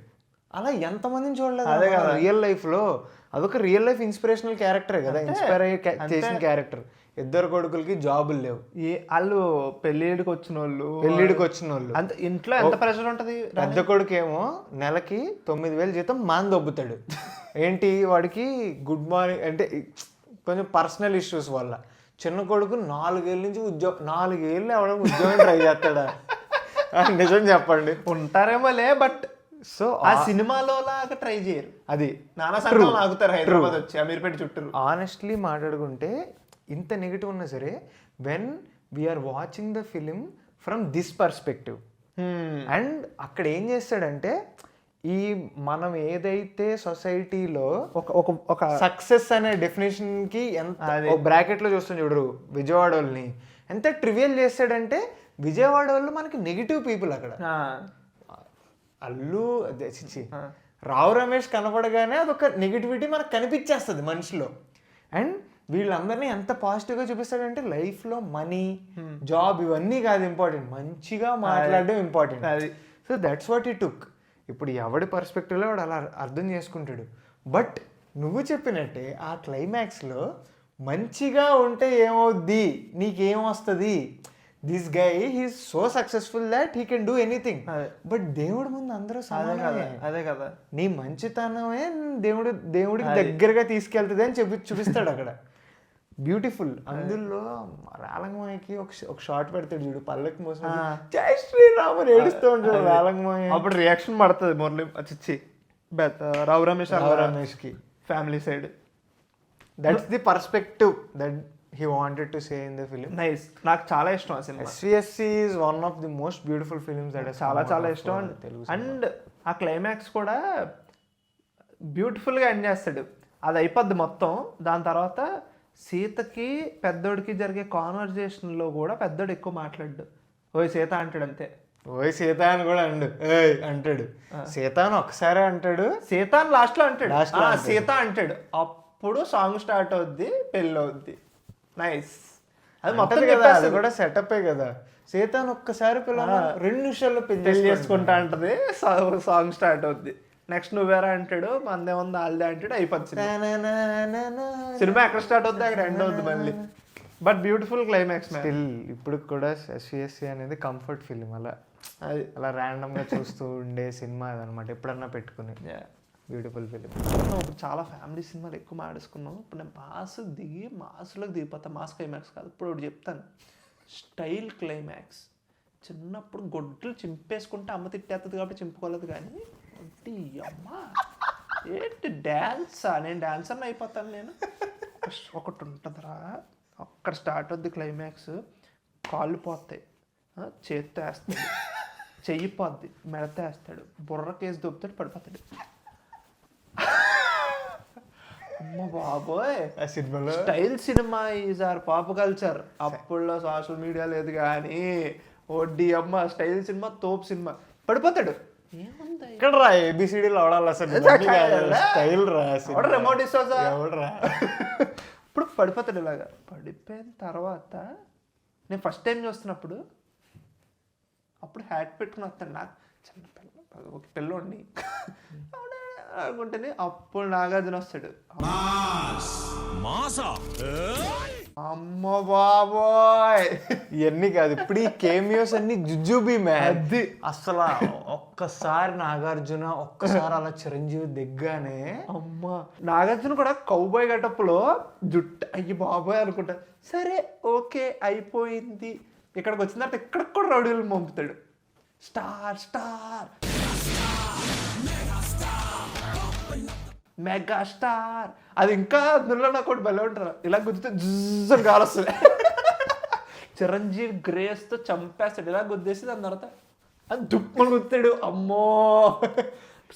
అలా ఎంతమందిని చూడలేదు అదే కదా రియల్ లైఫ్లో. అదొక రియల్ లైఫ్ ఇన్స్పిరేషనల్ క్యారెక్టరే కదా, ఇన్స్పైర్ అయ్యి చేసిన క్యారెక్టర్. ఇద్దరు కొడుకులకి జాబులు లేవు, వాళ్ళు పెళ్ళిడికి వచ్చిన వాళ్ళు అంత ఇంట్లో ఎంత ప్రెషర్ ఉంటుంది. పెద్ద కొడుకు ఏమో నెలకి 9,000 జీతం మాన్ దొబ్బుతాడు. ఏంటి వాడికి గుడ్ మార్నింగ్ అంటే కొంచెం పర్సనల్ ఇష్యూస్ వల్ల. చిన్న కొడుకు 4 ఏళ్ళ నుంచి 4 ఏళ్ళు ఎవడో ఉద్యోగం ట్రై చేస్తాడా? నిజం చెప్పండి. ఉంటారేమోలే, బట్ సో ఆ సినిమాలో లాగా ట్రై చేయరు. అది నానా సంఘం ఆగుతారు హైదరాబాద్ వచ్చి అమీర్పేట చుట్టూ. ఆనెస్ట్లీ మాట్లాడుకుంటే ఇంత నెగిటివ్ ఉన్నా సరే, when we are watching the film from this perspective, and అక్కడ ఏం చేస్తాడంటే ఈ మనం ఏదైతే సొసైటీలో ఒక సక్సెస్ అనే డెఫినేషన్ కి ఎంత బ్రాకెట్ లో చూస్తాం చూడరు విజయవాడ వాళ్ళని ఎంత ట్రివియల్ చేస్తాడంటే, విజయవాడ వాళ్ళు మనకి నెగిటివ్ పీపుల్. అక్కడ అల్లు రావు రమేష్ కనపడగానే అదొక నెగిటివిటీ మనకు కనిపించేస్తుంది మనిషిలో. అండ్ వీళ్ళందరినీ ఎంత పాజిటివ్గా చూపిస్తాడంటే లైఫ్లో మనీ, జాబ్ ఇవన్నీ కాదు ఇంపార్టెంట్, మంచిగా మాట్లాడడం ఇంపార్టెంట్. అది సో దట్స్ వాట్ ఈ టుక్. ఇప్పుడు ఎవడి పర్స్పెక్టివ్లో వాడు అలా అర్థం చేసుకుంటాడు. బట్ నువ్వు చెప్పినట్టే ఆ క్లైమాక్స్లో మంచిగా ఉంటే ఏమవుద్ది, నీకేం వస్తుంది, this guy he's so successful that he can do anything. But దేవుడి ముందు అందరూ సమానమే. అదే కదా, నీ మంచితనమే దేవుడికి దగ్గరగా తీసుకెళ్తుంది అని చూపిస్తాడు అక్కడ. బ్యూటిఫుల్. అందులో రాలంగమాయకి ఒక షార్ట్ పెడతాడు చూడు, పల్లకి మోసం జై శ్రీరామ్ అని ఏడుస్తూ ఉంటాడు రాలంగమాయ. అప్పుడు రియాక్షన్ పడుతుంది మురళి చిచ్చి రావు రమేష్కి family side. That's the perspective that he wanted to say in the film. Nice. నాకు చాలా ఇష్టం ఆ సినిమా. SVSC is one of the most beautiful films that has చాలా ఇష్టం. అండ్ ఆ క్లైమాక్స్ కూడా బ్యూటిఫుల్గా ఎండ్ చేస్తాడు. అది అయిపోద్ది మొత్తం. దాని తర్వాత సీతకి పెద్దోడికి జరిగే కాన్వర్జేషన్లో కూడా పెద్దోడు ఎక్కువ మాట్లాడు, ఓయ్ సీత అంటాడు అంతే. ఓయ్ సీత అని కూడా అంటాడు. సీత అని ఒకసారి అంటాడు, సీత అని లాస్ట్లో అంటాడు, సీత అంటాడు. అప్పుడు సాంగ్ స్టార్ట్ అవుద్ది, పెళ్ళి అవుద్ది. నైస్. అది మొత్తం కదా, అది కూడా సెటప్ కదా. సీతాన్ ఒక్కసారి పిల్లలు 2 నిమిషాల్లో పెళ్లి చేసుకుంటా అంటది, సాంగ్ స్టార్ట్ అవుద్ది. నెక్స్ట్ నువ్వేరా అంటాడు, మందే ఉంది ఆల్దే అంటాడు, అయిపోద్ది సినిమా. ఎక్కడ స్టార్ట్ అవుద్ది అక్కడ ఎండ్ అవుద్ది మళ్ళీ. But beautiful climax. స్టిల్ ఇప్పుడు కూడా SVSC అనేది కంఫర్ట్ ఫిలిం. అది అలా ర్యాండమ్గా చూస్తూ ఉండే సినిమా అదనమాట, ఎప్పుడన్నా పెట్టుకుని. Beautiful film. ఇప్పుడు చాలా ఫ్యామిలీ సినిమాలు ఎక్కువ మాడేసుకున్నాం. ఇప్పుడు నేను మాస్లోకి దిగిపోతా. మాస్ క్లైమాక్స్ కాదు, ఇప్పుడు ఒకటి చెప్తాను, స్టైల్ క్లైమాక్స్. చిన్నప్పుడు గొడ్లు చింపేసుకుంటే అమ్మ తిట్టేస్తుంది కాబట్టి చింపుకోలేదు, కానీ అమ్మ ఏంటి డ్యాన్సా, నేను డాన్సర్ని అయిపోతాను నేను. ఒకటి ఉంటుందిరా, అక్కడ స్టార్ట్ అవుద్ది క్లైమాక్స్. కాళ్ళు పోతాయి, చేత్తో వేస్తాడు, చెయ్యి పోద్ది, మెడతో వేస్తాడు, బుర్రకేసి దొబ్బుతాడు, పడిపోతాడు. అమ్మ బాబోయ్, ఆ సినిమాలో style cinema is our pop culture. అప్పుడులో సోషల్ మీడియా లేదు కానీ ఓడి అమ్మ స్టైల్ సినిమా, తోపు సినిమా. పడిపోతాడు, ఏముంది ఇక్కడ రా ABCDలు అవడాలి అసలు. స్టైల్ రా, రిమోట్ ఇస్తా ఎవడరా. ఇప్పుడు పడిపోతాడు. ఇలాగా పడిపోయిన తర్వాత నేను ఫస్ట్ టైం చూస్తున్నప్పుడు అప్పుడు హ్యాట్ పెట్టుకుని వస్తాను. నాకు చిన్న పిల్ల, ఒక పిల్లోడిని అనుకుంటేనే అప్పుడు నాగార్జున వస్తాడు. అమ్మ బాబోయ్, ఇవన్నీ కాదు ఇప్పుడు ఈ కేమియోస్ అన్ని జుజుబీ మ్యాన్. అసలు ఒక్కసారి నాగార్జున, ఒక్కసారి అలా చిరంజీవి దిగ్గానే అమ్మ. నాగార్జున కూడా కౌబాయ్ గెటప్లో జుట్టు, అయ్యి బాబోయ్ అనుకుంటా. సరే ఓకే అయిపోయింది. ఇక్కడికి వచ్చిన తర్వాత ఇక్కడికి కూడా రౌడీలు పంపుతాడు. Star star megastar. అది ఇంకా అందులో నాకు ఒకటి బలం ఉంటారు, ఇలా గుద్దితే జుజ్జని కాలొస్తుంది. చిరంజీవి గ్రేస్తో చంపేస్తాడు, ఇలా గుద్దేసి దాని తర్వాత అది దుప్పని గుద్దాడు. అమ్మో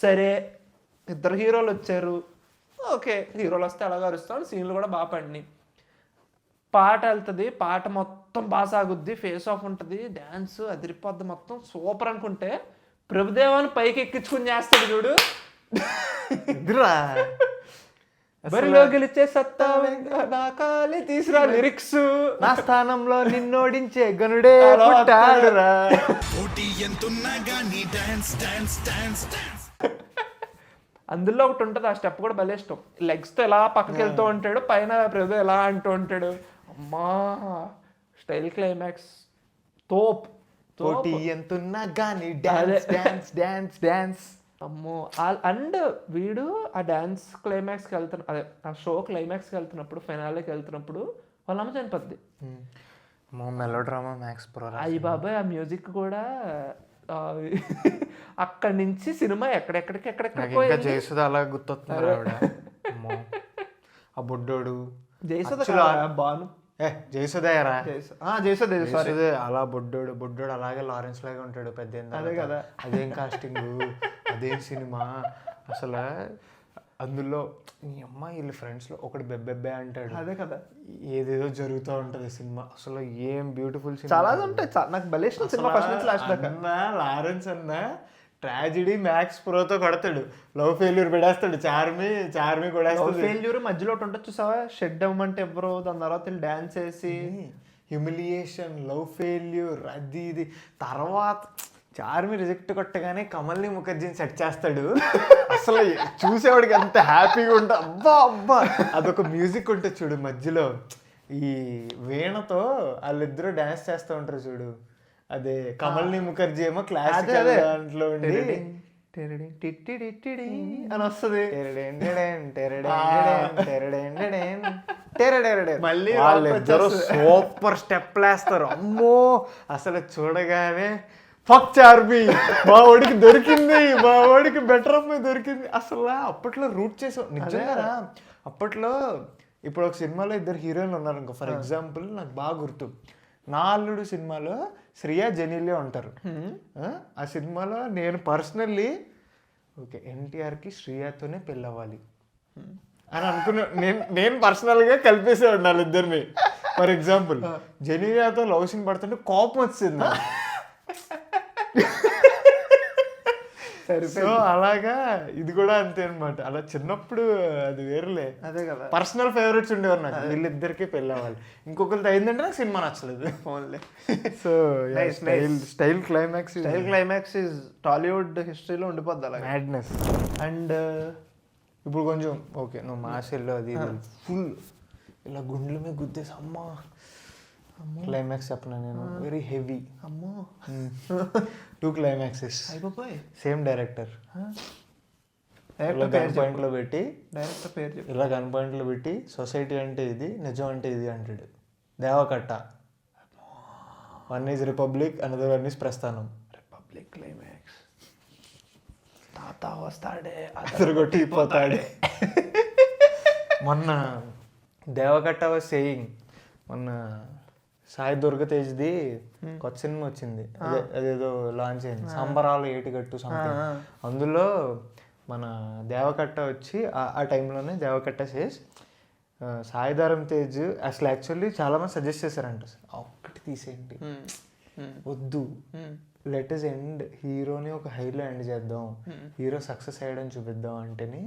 సరే, 2 హీరోలు వచ్చారు, ఓకే హీరోలు వస్తే అలాగా అరుస్తాడు. సీన్లు కూడా బాగా పడినాయి. పాట వెళ్తుంది, పాట మొత్తం బాగా సాగుద్ది, ఫేస్ ఆఫ్ ఉంటుంది, డ్యాన్స్ అదిరిపోద్ది, మొత్తం సూపర్ అనుకుంటే ప్రభుదేవాన్ని పైకి ఎక్కించుకుని చేస్తాడు చూడు. బరిలో గెలిచే సత్తా నా కాలి తీసురా, లిరిక్స్ నా స్థానంలో నిన్నోడించే గనుడే పుట్టాడురా. అందులో ఒకటి ఉంటుంది, ఆ స్టెప్ కూడా భలే ఇష్టం. లెగ్స్తో ఎలా పక్కకి వెళ్తూ ఉంటాడు, పైన ప్రభు ఎలా అంటూ ఉంటాడు. అమ్మా స్టైల్ క్లైమాక్స్ తోప్. పోటీ ఎంతున్నా కానీ డాన్స్ డాన్స్ డాన్స్ డాన్స్. అమ్మో. అండ్ వీడు ఆ డాన్స్ క్లైమాక్స్కి వెళ్తున్నా, అదే ఆ షో క్లైమాక్స్కి వెళ్తున్నప్పుడు, ఫైనాల్కి వెళ్తున్నప్పుడు వాళ్ళ అమ్మ చనిపోద్ది. Melodrama max pro. అయ్యి బాబాయ్, ఆ మ్యూజిక్ కూడా అక్కడి నుంచి సినిమా ఎక్కడెక్కడికో ఇంకా జయసుధ అలా గుర్తొస్తున్నారు ఆవిడ. ఆ బుడ్డోడు జయసుధ బాను జయసుధరా జయసుధ అలా బుడ్డోడు అలాగే లారెన్స్ లాగా ఉంటాడు పెద్ద. అదే కదా, అదేం కాస్టింగ్, అదేం సినిమా అసలు. అందులో నీ అమ్మ వీళ్ళ ఫ్రెండ్స్లో ఒకటి బెబ్బెబ్బే అంటాడు. అదే కదా, ఏదేదో జరుగుతూ ఉంటుంది సినిమా. అసలు ఏం బ్యూటిఫుల్ సినిమా. చాలా ఉంటాయి. నాకు భలే ఇష్టం సినిమా ఫస్ట్ నుంచి లాస్ట్ దాకా. లారెన్స్ అన్న ట్రాజిడీ మ్యాక్స్ ప్రోతో కొడతాడు, లవ్ ఫెయిల్యూర్ పెడేస్తాడు, చార్మి కూడా ఫెయిల్యూర్ మధ్యలో ఉంటుంది చూసావా, షెడ్ అవ్వమంటే ఎవరు, దాని తర్వాత డాన్స్ వేసి హ్యూమిలియేషన్, లవ్ ఫెయిల్యూర్, అది ఇది. తర్వాత చార్మి రిజెక్ట్ కొట్టగానే కమల్ని ముఖర్జీని సెట్ చేస్తాడు. అసలు చూసేవాడికి ఎంత హ్యాపీగా ఉంటుంది. అబ్బా అదొక మ్యూజిక్ ఉంటుంది చూడు మధ్యలో, ఈ వీణతో వాళ్ళిద్దరూ డాన్స్ చేస్తూ ఉంటారు చూడు. అదే కమల్ని ముఖర్జీ ఏమో క్లాసికల్ దాంట్లో ఉండి అని వస్తుంది. మళ్ళీ వాళ్ళిద్దరూ సూపర్ స్టెప్ వేస్తారు. అమ్మో అసలు చూడగానే ఫక్ చార్మి, మా వాడికి దొరికింది, మా వాడికి బెటర్ అమ్మాయి దొరికింది. అసలు అప్పట్లో రూట్ చేసాం నిజంగా. అప్పట్లో ఇప్పుడు ఒక సినిమాలో ఇద్దరు హీరోయిన్లు ఉన్నారు అనుకో, ఫర్ ఎగ్జాంపుల్ నాకు బాగా గుర్తు, నా అల్లుడు సినిమాలో శ్రియా జెనీలియా ఉంటారు. ఆ సినిమాలో నేను పర్సనల్లీ ఓకే ఎన్టీఆర్కి శ్రియాతోనే పెళ్ళవ్వాలి అని అనుకున్నా. నేను పర్సనల్గా కలిపేసేవాడు వాళ్ళిద్దరిని. ఫర్ ఎగ్జాంపుల్ జెనీలియాతో లవ్ సీన్ పడుతుంటే కోపం వచ్చింది. సో అలాగా ఇది కూడా అంతే అనమాట. అలా చిన్నప్పుడు అది వేరులే. అదే కదా, పర్సనల్ ఫేవరెట్స్ ఉండేవారు నాకు, వీళ్ళిద్దరికి పెళ్ళి అవ్వాలి. ఇంకొకరితో అయిందంటే నాకు సినిమా నచ్చలేదు. Only so style climax is Tollywood హిస్టరీలో ఉండిపోద్ది అలా మ్యాడ్నెస్. అండ్ ఇప్పుడు కొంచెం ఓకే నువ్వు మాసెల్లో అది ఫుల్ ఇలా గుండెల మీద గుద్దేసి అమ్మా క్లైమాక్స్ చెప్పనా నేను, వెరీ హెవీ. అమ్మో 2 క్లైమాక్సెస్, సేమ్ డైరెక్టర్. గన్ పాయింట్లో పెట్టి డైరెక్టర్ పేరు చెప్పు. ఇలా గన్ పాయింట్లో పెట్టి సొసైటీ అంటే ఇది, నిజం అంటే ఇది అంటాడు. Deva Katta, one is republic, another one is ప్రస్థానం. రిపబ్లిక్ క్లైమాక్స్, తాత వస్తాడే అతను కొట్టిపోతాడే. మొన్న దేవకట్ట వాజ్ సేయింగ్, మొన్న సాయి దుర్గతేజ్ది కొత్త సినిమా వచ్చింది, అదేదో లాంచ్ అయింది, సంబరాలు ఏటిగట్టు సంథింగ్. అందులో మన దేవకట్ట వచ్చి ఆ టైంలోనే దేవకట్ట సేస్ సాయిధరం తేజ్ అసలు యాక్చువల్లీ చాలామంది సజెస్ట్ చేశారంట, ఒక్కటి తీసేయండి వద్దు, లెట్ ఇస్ ఎండ్, హీరోని ఒక హైలో ఎండ్ చేద్దాం, హీరో సక్సెస్ అయ్యడం చూపిద్దాం అంటేని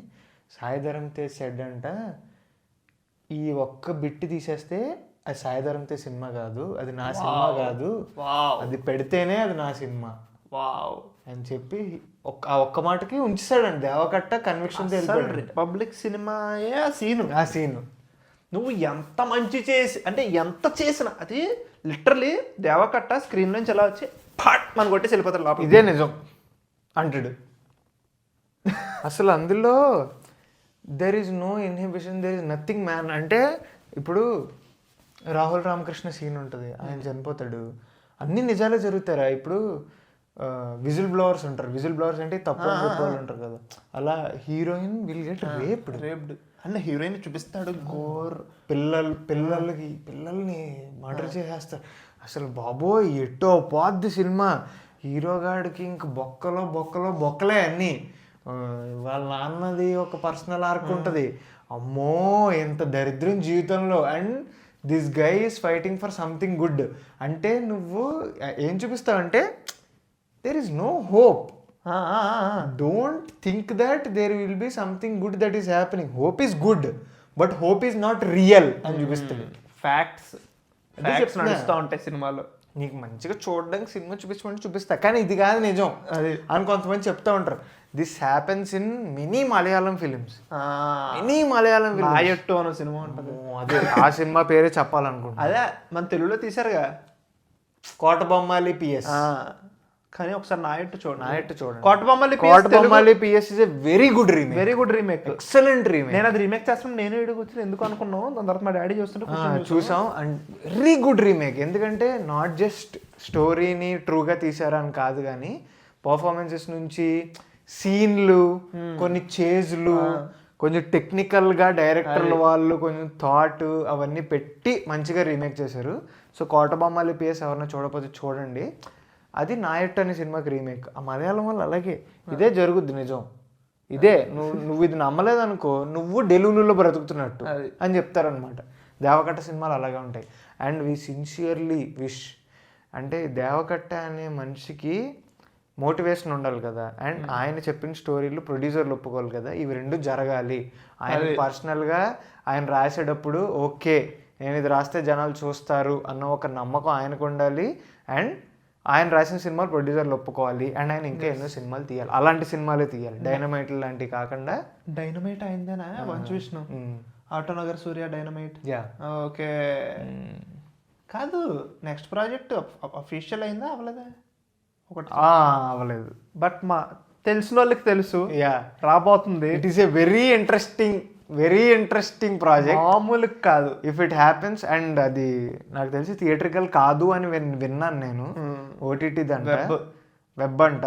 సాయిధరం తేజ్ సెడ్ అంట, ఈ ఒక్క బిట్ తీసేస్తే అది సాయిధరం తేజ్ సినిమా కాదు, అది నా సినిమా కాదు, అది పెడితేనే అది నా సినిమా అని చెప్పి ఒక్క మాటకి ఉంచాడండి దేవకట్ట. కన్విక్షన్ రిపబ్లిక్ సినిమాయే ఆ సీను నువ్వు ఎంత మంచి చేసి అంటే ఎంత చేసిన అది లిటరలీ దేవకట్ట స్క్రీన్ నుంచి ఎలా వచ్చి మన కొట్టేసి వెళ్ళిపోతారు లోపల, ఇదే నిజం అంటాడు. అసలు అందులో there is no inhibition, there is nothing man. అంటే ఇప్పుడు రాహుల్ రామకృష్ణ సీన్ ఉంటుంది, ఆయన చనిపోతాడు, అన్ని నిజాలే జరుగుతారా. ఇప్పుడు విజిల్ బ్లోవర్స్ ఉంటారు, విజిల్ బ్లోవర్స్ అంటే తప్పు చెప్పేవాళ్ళు ఉంటారు కదా, అలా హీరోయిన్ విల్ గెట్ రేప్డ్ అంటే హీరోయిన్ చూపిస్తాడు, గోర్ పిల్లల్ని మర్డర్ చేసేస్తారు. అసలు బాబోయ్ ఎట్టో పోద్ది సినిమా. హీరోగాడికి ఇంక బొక్కలే అన్నీ. వాళ్ళ నాన్నది ఒక పర్సనల్ ఆర్క్ ఉంటుంది. అమ్మో ఎంత దరిద్రం జీవితంలో. And this guy is fighting for something good. అంటే నువ్వు ఏం చూపిస్తావంటే there is no hope. Don't think that there will be something good that is happening. Hope is good but hope is not real అని చూపిస్తుంది. Facts నడుస్తూ ఉంటాయి సినిమాలో. నీకు మంచిగా చూడడానికి సినిమా చూపిస్తా, కానీ ఇది కాదు నిజం అది అని కొంతమంది చెప్తా ఉంటారు. This happens in many Malayalam films. Nayattu అనే సినిమా ఉంటుంది, అదే ఆ సినిమా పేరే చెప్పాలనుకుంటా. అదే మన తెలుగులో తీసారుగా కోట బొమ్మాలి PS. కానీ ఒకసారి నాయట్టు నాయట్టు చూడండి. Kotabommali PS is a very good remake, very good remake, excellent remake. నేను అది రీమేక్ చేస్తాను, నేను ఇడికి వచ్చి ఎందుకు అనుకున్నాను, దాని తర్వాత మా డాడీ చూస్తుంటే చూసాం. అండ్ వెరీ గుడ్ రీమేక్, ఎందుకంటే నాట్ జస్ట్ స్టోరీని ట్రూగా తీసారా అని కాదు, కానీ పర్ఫార్మెన్సెస్ నుంచి సీన్లు, కొన్ని చేజ్లు, కొంచెం టెక్నికల్గా డైరెక్టర్ల వాళ్ళు కొంచెం థాట్ అవన్నీ పెట్టి మంచిగా రీమేక్ చేశారు. సో కోటబొమ్మలి పిఎస్ ఎవరైనా చూడకపోతే చూడండి. అది నాయట్ అనే సినిమాకి రీమేక్. ఆ మలయాళం వాళ్ళు అలాగే ఇదే జరుగుద్ది, నిజం ఇదే. నువ్వు ఇది నమ్మలేదనుకో, నువ్వు డెలులులో బ్రతుకుతున్నట్టు అని చెప్తారనమాట. దేవకట్ట సినిమాలు అలాగే ఉంటాయి. అండ్ వి సిన్సియర్లీ విష్, అంటే దేవకట్ట అనే మనిషికి మోటివేషన్ ఉండాలి కదా, అండ్ ఆయన చెప్పిన స్టోరీలు ప్రొడ్యూసర్లు ఒప్పుకోవాలి కదా, ఇవి రెండు జరగాలి. ఆయన పర్సనల్గా ఆయన రాసేటప్పుడు ఓకే నేను ఇది రాస్తే జనాలు చూస్తారు అన్న ఒక నమ్మకం ఆయనకు ఉండాలి. అండ్ ఆయన రాసిన సినిమాలు ప్రొడ్యూసర్లు ఒప్పుకోవాలి. అండ్ ఆయన ఇంకా ఎన్నో సినిమాలు తీయాలి, అలాంటి సినిమాలే తీయాలి, డైనమైట్ లాంటివి కాకుండా. డైనమైట్ అయిందేనా మంచి విష్ణు, ఆటోనగర్ సూర్య డైనమైట్. ఓకే, కాదు నెక్స్ట్ ప్రాజెక్ట్ అఫీషియల్ అయిందా అవ్వలేదా? ఒకటి అవ్వలేదు, బట్ మా తెలిసిన వాళ్ళకి తెలుసు రాబోతుంది. It is a very interesting project, మామూలు కాదు ఇఫ్ ఇట్ హ్యాపెన్స్. అండ్ అది నాకు తెలిసి థియేట్రికల్ కాదు అని విన్నాను నేను, ఓటీటీ వెబ్ అంట.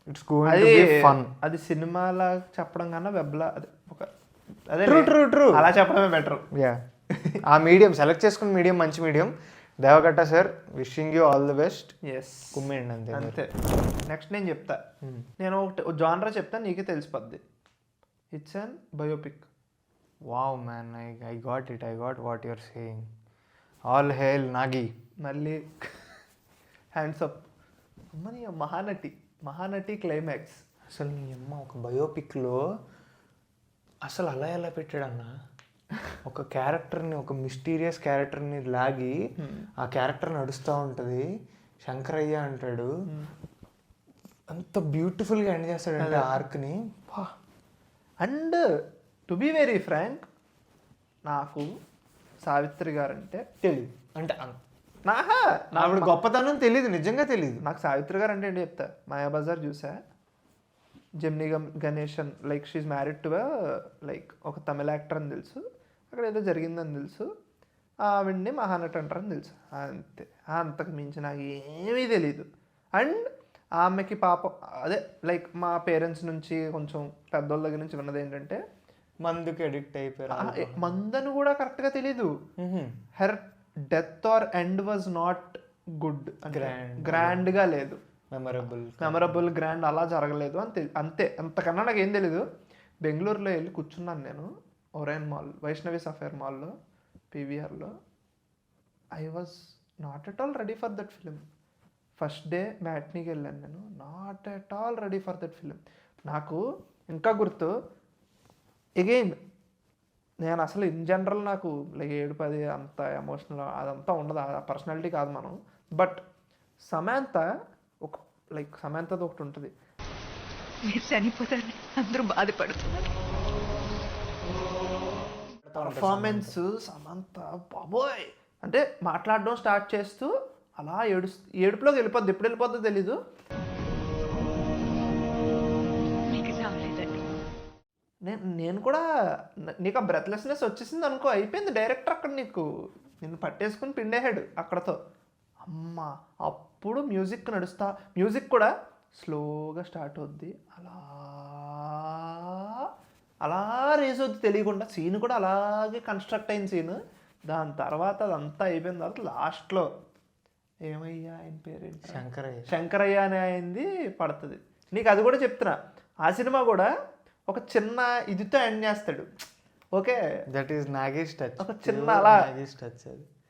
It's going to be fun. అది సినిమాలా చెప్పడం కన్నా వెబ్లా ఒక అదే ట్రూ అలా చెప్పడమే బెటర్. ఆ మీడియం సెలెక్ట్ చేసుకున్న మీడియం మంచి medium. Devakatta sir, wishing you all the best. కుమ్మేయండి అంతే అంతే. నెక్స్ట్ నేను చెప్తా, నేను ఒకటి జానరా చెప్తా, నీకే తెలిసిపోద్ది. It's an biopic. Wow man, I got what you're saying. All hail Nagi. మళ్ళీ హ్యాండ్స్ అప్. అమ్మని మహానటి క్లైమాక్స్. అసలు నీ అమ్మ ఒక బయోపిక్లో అసలు అలా ఎలా పెట్టాడన్న, ఒక క్యారెక్టర్ని, ఒక మిస్టీరియస్ క్యారెక్టర్ని లాగి ఆ క్యారెక్టర్ నడుస్తూ ఉంటుంది, శంకరయ్య అంటాడు, అంత బ్యూటిఫుల్గా ఎండ్ చేస్తాడంటే ఆర్క్ని. And to be very frank, నాకు సావిత్రి గారు అంటే తెలియదు, అంటే నాకు గొప్పతనం తెలియదు, నిజంగా తెలియదు. నాకు సావిత్రి గారు అంటే ఏంటి చెప్తా, మాయాబజార్ చూసా, Gemini Ganesan, like she's married to like ఒక తమిళ యాక్టర్ అని తెలుసు, అక్కడ ఏదో జరిగిందని తెలుసు, ఆవిడ్ని మహానటి అంటారని తెలుసు, అంతే. అంతకు మించి నాకు ఏమీ తెలీదు. అండ్ ఆమెకి పాపం అదే లైక్ మా పేరెంట్స్ నుంచి కొంచెం పెద్దోళ్ళ దగ్గర నుంచి విన్నది ఏంటంటే మందుకి అడిక్ట్ అయిపోయారు. మందని కూడా కరెక్ట్గా తెలీదు. Her death or end was not good, గ్రాండ్గా లేదు, మెమరబుల్ గ్రాండ్ అలా జరగలేదు అంతే. అంతకన్నా నాకు ఏం తెలీదు. బెంగళూరులో వెళ్ళి కూర్చున్నాను నేను, ఒరైన్ మాల్, వైష్ణవి సఫైర్ మాల్లో, పీవీఆర్లో. I was not at all ready for that film. First day మ్యాట్నీకి వెళ్ళాను నేను, not at all ready for that film. నాకు ఇంకా గుర్తు, అగైన్ నేను అసలు ఇన్ జనరల్ నాకు లైక్ 7-10 అంత ఎమోషనల్ అదంతా ఉండదు, ఆ పర్సనాలిటీ కాదు మనం. బట్ సమాంత ఒక లైక్ సమాంతది ఒకటి ఉంటుంది, మీరు చనిపోతారని అందరూ బాధపడుతున్నారు. పర్ఫార్మెన్స్ సమంత బాబోయ్, అంటే మాట్లాడడం స్టార్ట్ చేస్తూ అలా ఏడుపులోకి వెళ్ళిపోద్ది, ఎప్పుడు వెళ్ళిపోద్దో తెలీదు. నేను కూడా నీకు ఆ బ్రెత్లెస్నెస్ వచ్చేసింది అనుకో, అయిపోయింది. డైరెక్టర్ అక్కడ నిన్ను పట్టేసుకుని పిండేహాడు అక్కడతో. అమ్మ అప్పుడు మ్యూజిక్ నడుస్తా, మ్యూజిక్ కూడా స్లోగా స్టార్ట్ అవుద్ది, అలా రేస్ అవుద్ది తెలియకుండా. సీన్ కూడా అలాగే కన్స్ట్రక్ట్ అయిన సీన్. దాని తర్వాత అదంతా అయిపోయిన తర్వాత లాస్ట్లో ఏమయ్యా ఆయన పేరేంటి, శంకరయ్య అనే అయింది పడుతుంది. నీకు అది కూడా చెప్తున్నా, ఆ సినిమా కూడా ఒక చిన్న ఇదితో ఎండ్ చేస్తాడు. Okay, that is Nagesh touch, ఒక చిన్న అలా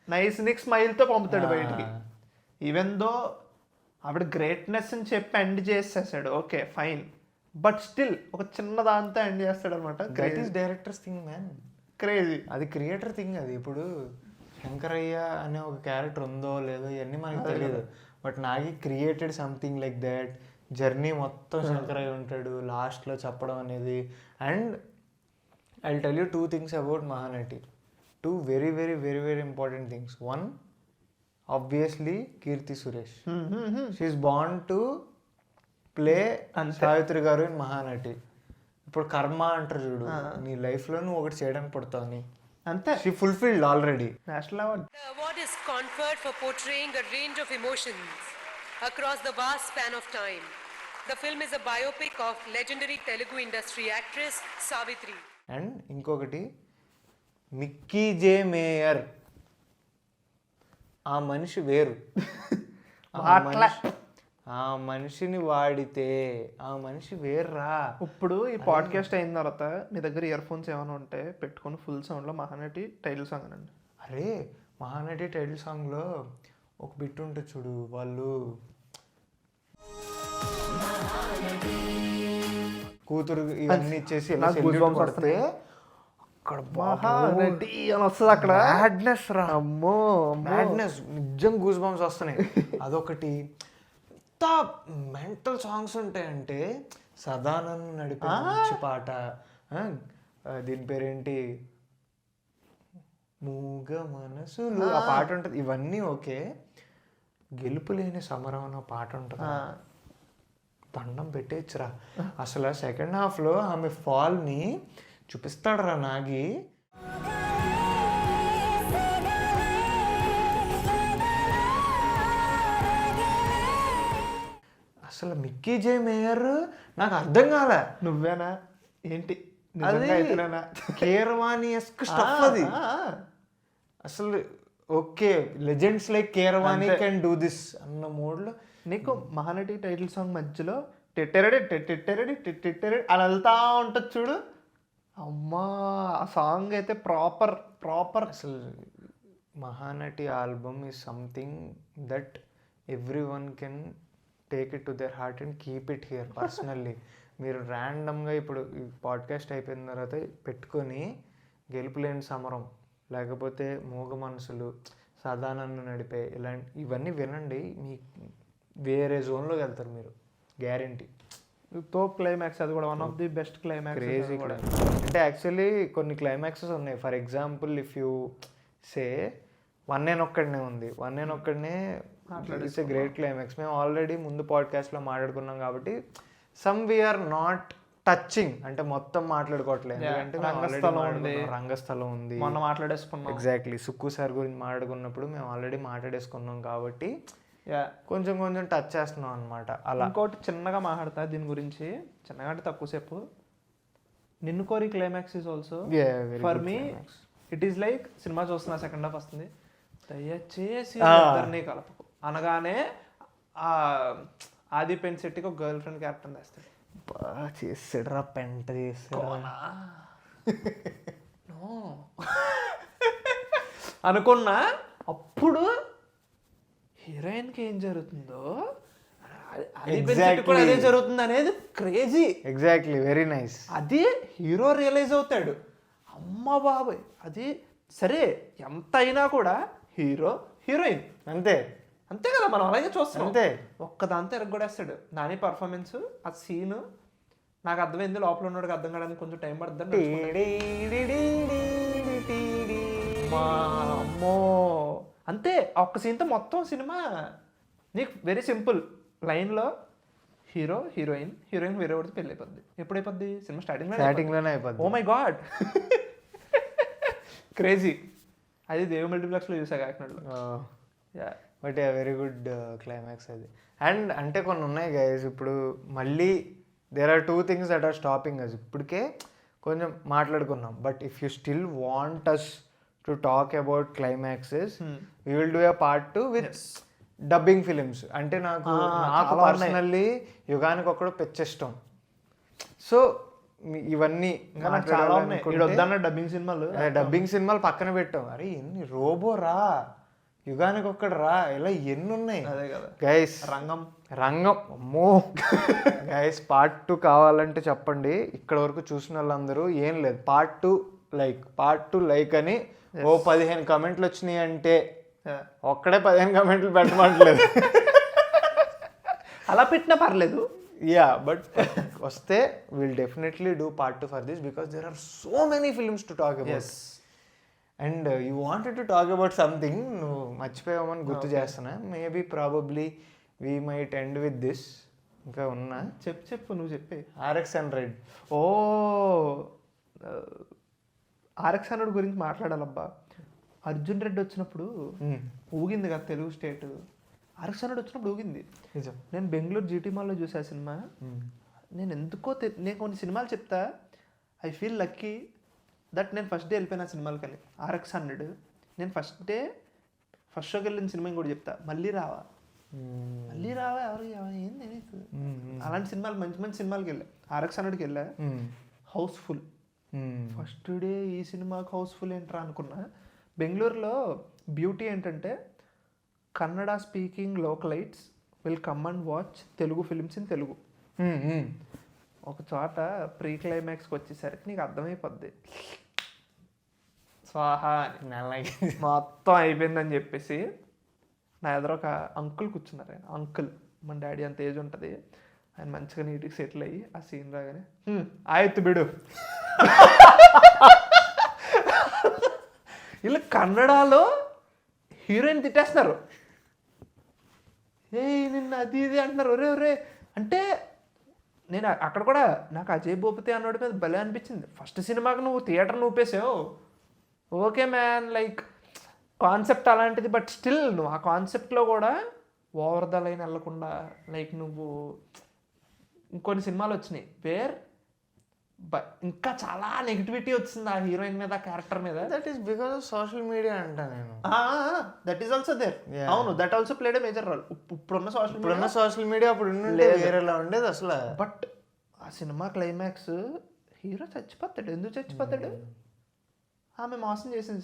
నైస్ నిక్ స్మైల్తో పంపుతాడు బయటికి. ఈవెన్ దో ఆవిడ గ్రేట్నెస్ అని చెప్పి ఎండ్ చేసేసాడు, ఓకే ఫైన్, బట్ స్టిల్ ఒక చిన్న దాంతో ఎండ్ చేస్తాడు అనమాట. That is directors thing man, crazy. అది క్రియేటర్ థింగ్. అది ఇప్పుడు శంకరయ్య అనే ఒక క్యారెక్టర్ ఉందో లేదో ఇవన్నీ మనకు తెలియదు, but Nagi created something like that. Journey మొత్తం శంకరయ్య ఉంటాడు లాస్ట్లో చెప్పడం అనేది. And I will tell you 2 things about Mahanati, 2 very very very very important things. 1, obviously Keerthy Suresh. She's born to play Savitri garu in Mahanati. ఇప్పుడు కర్మ అంటారు చూడు, నీ లైఫ్లో నువ్వు ఒకటి చేయడానికి పడుతావు అని. అంతే, she fulfilled already. National award. The award is conferred for portraying a range of emotions across the vast span of time. The film is a biopic of legendary Telugu industry actress Savitri. And ఇంకొకటి Mickey జే mayor. ఆ మనిషి వేరు. ఆ మనిషిని వాడితే ఆ మనిషి వేర్రా. ఇప్పుడు ఈ పాడ్కాస్ట్ అయిన తర్వాత మీ దగ్గర ఇయర్ ఫోన్స్ ఏమైనా ఉంటే పెట్టుకొని ఫుల్ సౌండ్లో మహానటి టైటిల్ సాంగ్ అనండి. అరే మహానటి టైటిల్ సాంగ్లో ఒక బిట్ ఉంటుంది చూడు, వాళ్ళు కూతురు ఇవన్నీ ఇచ్చేసి ఇలా salute కొడితే అక్కడ మహానటి అని వస్తుంది. అక్కడ మ్యాడ్నెస్ రా, అమ్మో మ్యాడ్నెస్, నిజం గూస్ బంప్స్ వస్తున్నాయి. అదొకటి. ఎంత మెంటల్ సాంగ్స్ ఉంటాయంటే సదానంద్ నడిపే మంచి పాట. దీని పేరేంటి, మూగ మనసులు, ఆ పాట ఉంటుంది. ఇవన్నీ ఓకే. గెలుపు లేని సమరం అన్న పాట ఉంటుంది, దండం పెట్టేచ్చురా. అసలు సెకండ్ హాఫ్లో ఆమె ఫాల్ని చూపిస్తాడు రా నాగి. అసలు మిక్కీ జే మేయర్ నాకు అర్థం కాలే. నువ్వేనా ఏంటి కేరవాణి-ఎస్క్ స్టఫ్ అది. అసలు okay, legends like Keeravani can do this అన్న మోడ్లో నీకు మహానటి టైటిల్ సాంగ్ మధ్యలో టెట్టెరడి అలా వెళ్తా ఉంటుంది చూడు. అమ్మా ఆ సాంగ్ అయితే ప్రాపర్. అసలు Mahanati album is something that every one can take it to their heart and keep it here. Personally మీరు ర్యాండమ్గా ఇప్పుడు ఈ పాడ్కాస్ట్ అయిపోయిన తర్వాత పెట్టుకొని గెలుపులేని సమరం, లేకపోతే మూగ మనసులు, సదానంద్ నడిపే, ఇవన్నీ వినండి. మీ వేరే జోన్లోకి వెళ్తారు మీరు, గ్యారంటీ. తో క్లైమాక్స్ అది కూడా one of the best climax. Crazy కూడా. అంటే యాక్చువల్లీ కొన్ని క్లైమాక్సెస్ ఉన్నాయి. For example if you say one నేను ఒక్కడనే ఉంది, వన్ నేను ఒక్కడనే ఇట్స్ ఎ గ్రేట్ క్లైమాక్స్. మేము ఆల్రెడీ ముందు పాడ్కాస్ట్లో మాట్లాడుకున్నాం కాబట్టి సమ్ వీఆర్ నాట్ టచింగ్, అంటే మొత్తం మాట్లాడుకోవట్లేదు. ఎందుకంటే రంగస్థలం ఉంది, మొన్న మాట్లాడేసుకున్నాం. ఎగ్జాక్ట్లీ. సుక్కు సార్ గురించి మాట్లాడుకున్నప్పుడు మేము ఆల్రెడీ మాట్లాడేసుకున్నాం కాబట్టి కొంచెం కొంచెం టచ్ చేస్తున్నాం అనమాట. అలా ఇంకోటి చిన్నగా మాట్లాడతా దీని గురించి, చిన్నగా అంటే తక్కువసేపు. నిన్ను కోరి climax is also for me it is like cinema చూస్తున్నా సెకండ్ హాఫ్ వస్తుంది, దయచేసి ఇద్దరిని కలపకు అనగానే ఆ ఆది పెన్ శెట్టికి ఒక గర్ల్ ఫ్రెండ్ క్యారెక్టర్ తెస్తాడు. చేసాడు రా, పెంట చేసాడు అనుకున్నా. అప్పుడు హీరోయిన్కి ఏం జరుగుతుందో అదే జరుగుతుంది అనేది క్రేజీ. Exactly, very nice. అది హీరో రియలైజ్ అవుతాడు, అమ్మ బాబాయ్ అది సరే ఎంత అయినా కూడా హీరో హీరోయిన్ అంతే అంతే కదా, మనం అలాగే చూస్తాం. అంతే. ఒక్కదాంతో ఎరగొడేస్తాడు. నాని పర్ఫార్మెన్స్, ఆ సీన్ నాకు అర్థమైంది, లోపల ఉన్నోడికి అర్థం కావడానికి కొంచెం టైం పడుతుంది. అమ్మో అంతే, ఒక్క సీన్తో మొత్తం సినిమా నీకు వెరీ సింపుల్ లైన్లో హీరో హీరోయిన్, హీరోయిన్ వేరే వాడితో పెళ్ళి అయిపోద్ది. ఎప్పుడు అయిపోద్ది? సినిమా స్టార్టింగ్లోనే అయిపోద్ది. Oh my god, crazy. అది దేవి మల్టీప్లెక్స్లో చూసా కాకినాడలో. బట్ వెరీ గుడ్ క్లైమాక్స్ అది. అండ్ అంటే కొన్ని ఉన్నాయి గైస్, ఇప్పుడు మళ్ళీ there are 2 things that are stopping us. ఇప్పటికే కొంచెం మాట్లాడుకున్నాం, but if you still want us to talk about climaxes, we will do a part 2 with dubbing films. అంటే నాకు పర్సనల్లీ యుగానికి ఒకడు పిచ్చిష్టం. సో ఇవన్నీ డబ్బింగ్ సినిమాలు డబ్బింగ్ సినిమాలు పక్కన పెట్టాం. అరే ఎన్ని రోబో రా, యుగానికి ఒక్కడు రా, ఇలా ఎన్ని ఉన్నాయి గైస్. రంగం అమ్మో గైస్. పార్ట్ 2 కావాలంటే చెప్పండి. ఇక్కడ వరకు చూసిన వాళ్ళందరూ ఏం లేదు, పార్ట్ 2 లైక్ అని ఓ 15 కమెంట్లు వచ్చినాయి అంటే ఒక్కడే 15 కమెంట్లు పెట్టమంటలేదు. అలా పెట్టినా పర్లేదు. యా, బట్ వస్తే will definitely do part 2 for this because there are so many films to talk about. And you wanted to talk about something, నువ్వు మర్చిపోయామని గుర్తు చేస్తున్నా. Maybe probably we might end with this. ఇంకా ఉన్నా చెప్పు నువ్వు చెప్పే. RX-100. ఓ RX-100 గురించి మాట్లాడాలబ్బా. అర్జున్ రెడ్డి వచ్చినప్పుడు ఊగింది కదా తెలుగు స్టేట్. RX-100 వచ్చినప్పుడు ఊగింది. నిజం. నేను బెంగళూరు జీటీ మాల్లో చూసా సినిమా. నేను ఎందుకో నేను కొన్ని సినిమాలు చెప్తా, ఐ ఫీల్ లక్కీ దట్ నేను ఫస్ట్ డే వెళ్ళిపోయినా సినిమాలకి వెళ్ళి. RX-100 నేను ఫస్ట్ షోకి వెళ్ళిన సినిమా కూడా చెప్తా. మళ్ళీ రావా ఎవరికి ఏంది నీకు? అలాంటి సినిమాలు మంచి మంచి సినిమాలకి వెళ్ళా. RX-100కి వెళ్ళా, హౌస్ఫుల్. ఫస్ట్ డే ఈ సినిమాకి హౌస్ఫుల్ ఏంట్రా అనుకున్నా. బెంగళూరులో బ్యూటీ ఏంటంటే Kannada speaking localites will come and watch Telugu films in Telugu. ఒక చోట ప్రీ క్లైమాక్స్కి వచ్చేసరికి నీకు అర్థమైపోద్ది స్వాహా మొత్తం అయిపోయిందని చెప్పేసి. నా ఎదురు ఒక అంకుల్ కూర్చున్నారు. ఆయన అంకుల్ మన డాడీ అంత ఏజ్ ఉంటుంది. ఆయన మంచిగా నీట్గా సెటిల్ అయ్యి ఆ సీన్ రాగానే ఆయిత్ బిడు వీళ్ళు కన్నడలో హీరోయిన్ తిట్టేస్తున్నారు. నిన్న అది ఇది అంటున్నారు. ఒరే అంటే నేను అక్కడ కూడా నాకు అజయ్ భూపతి అన్నోడి మీద భలే అనిపించింది. ఫస్ట్ సినిమాకి నువ్వు థియేటర్ ఊపేసావు, ఓకే మ్యాన్, లైక్ కాన్సెప్ట్ అలాంటిది. బట్ స్టిల్ నువ్వు ఆ కాన్సెప్ట్లో కూడా ఓవర్ ద లైన్ వెళ్ళకుండా, లైక్ నువ్వు ఇంకొన్ని సినిమాలు వచ్చినాయి వేర్ ఇంకా చాలా నెగిటివిటీ వచ్చింది ఆ హీరోయిన్ మీద, ఆ క్యారెక్టర్ మీద. That is because of social media అంట నేను. That is also there. అవును, that also played a major role. ఇప్పుడున్న సోషల్ మీడియా అప్పుడు వేరేలా ఉండేది అసలు. బట్ ఆ సినిమా క్లైమాక్స్ హీరో చచ్చిపోతాడు. ఎందుకు చచ్చిపోతాడు? ఆమె మోసం చేసింది.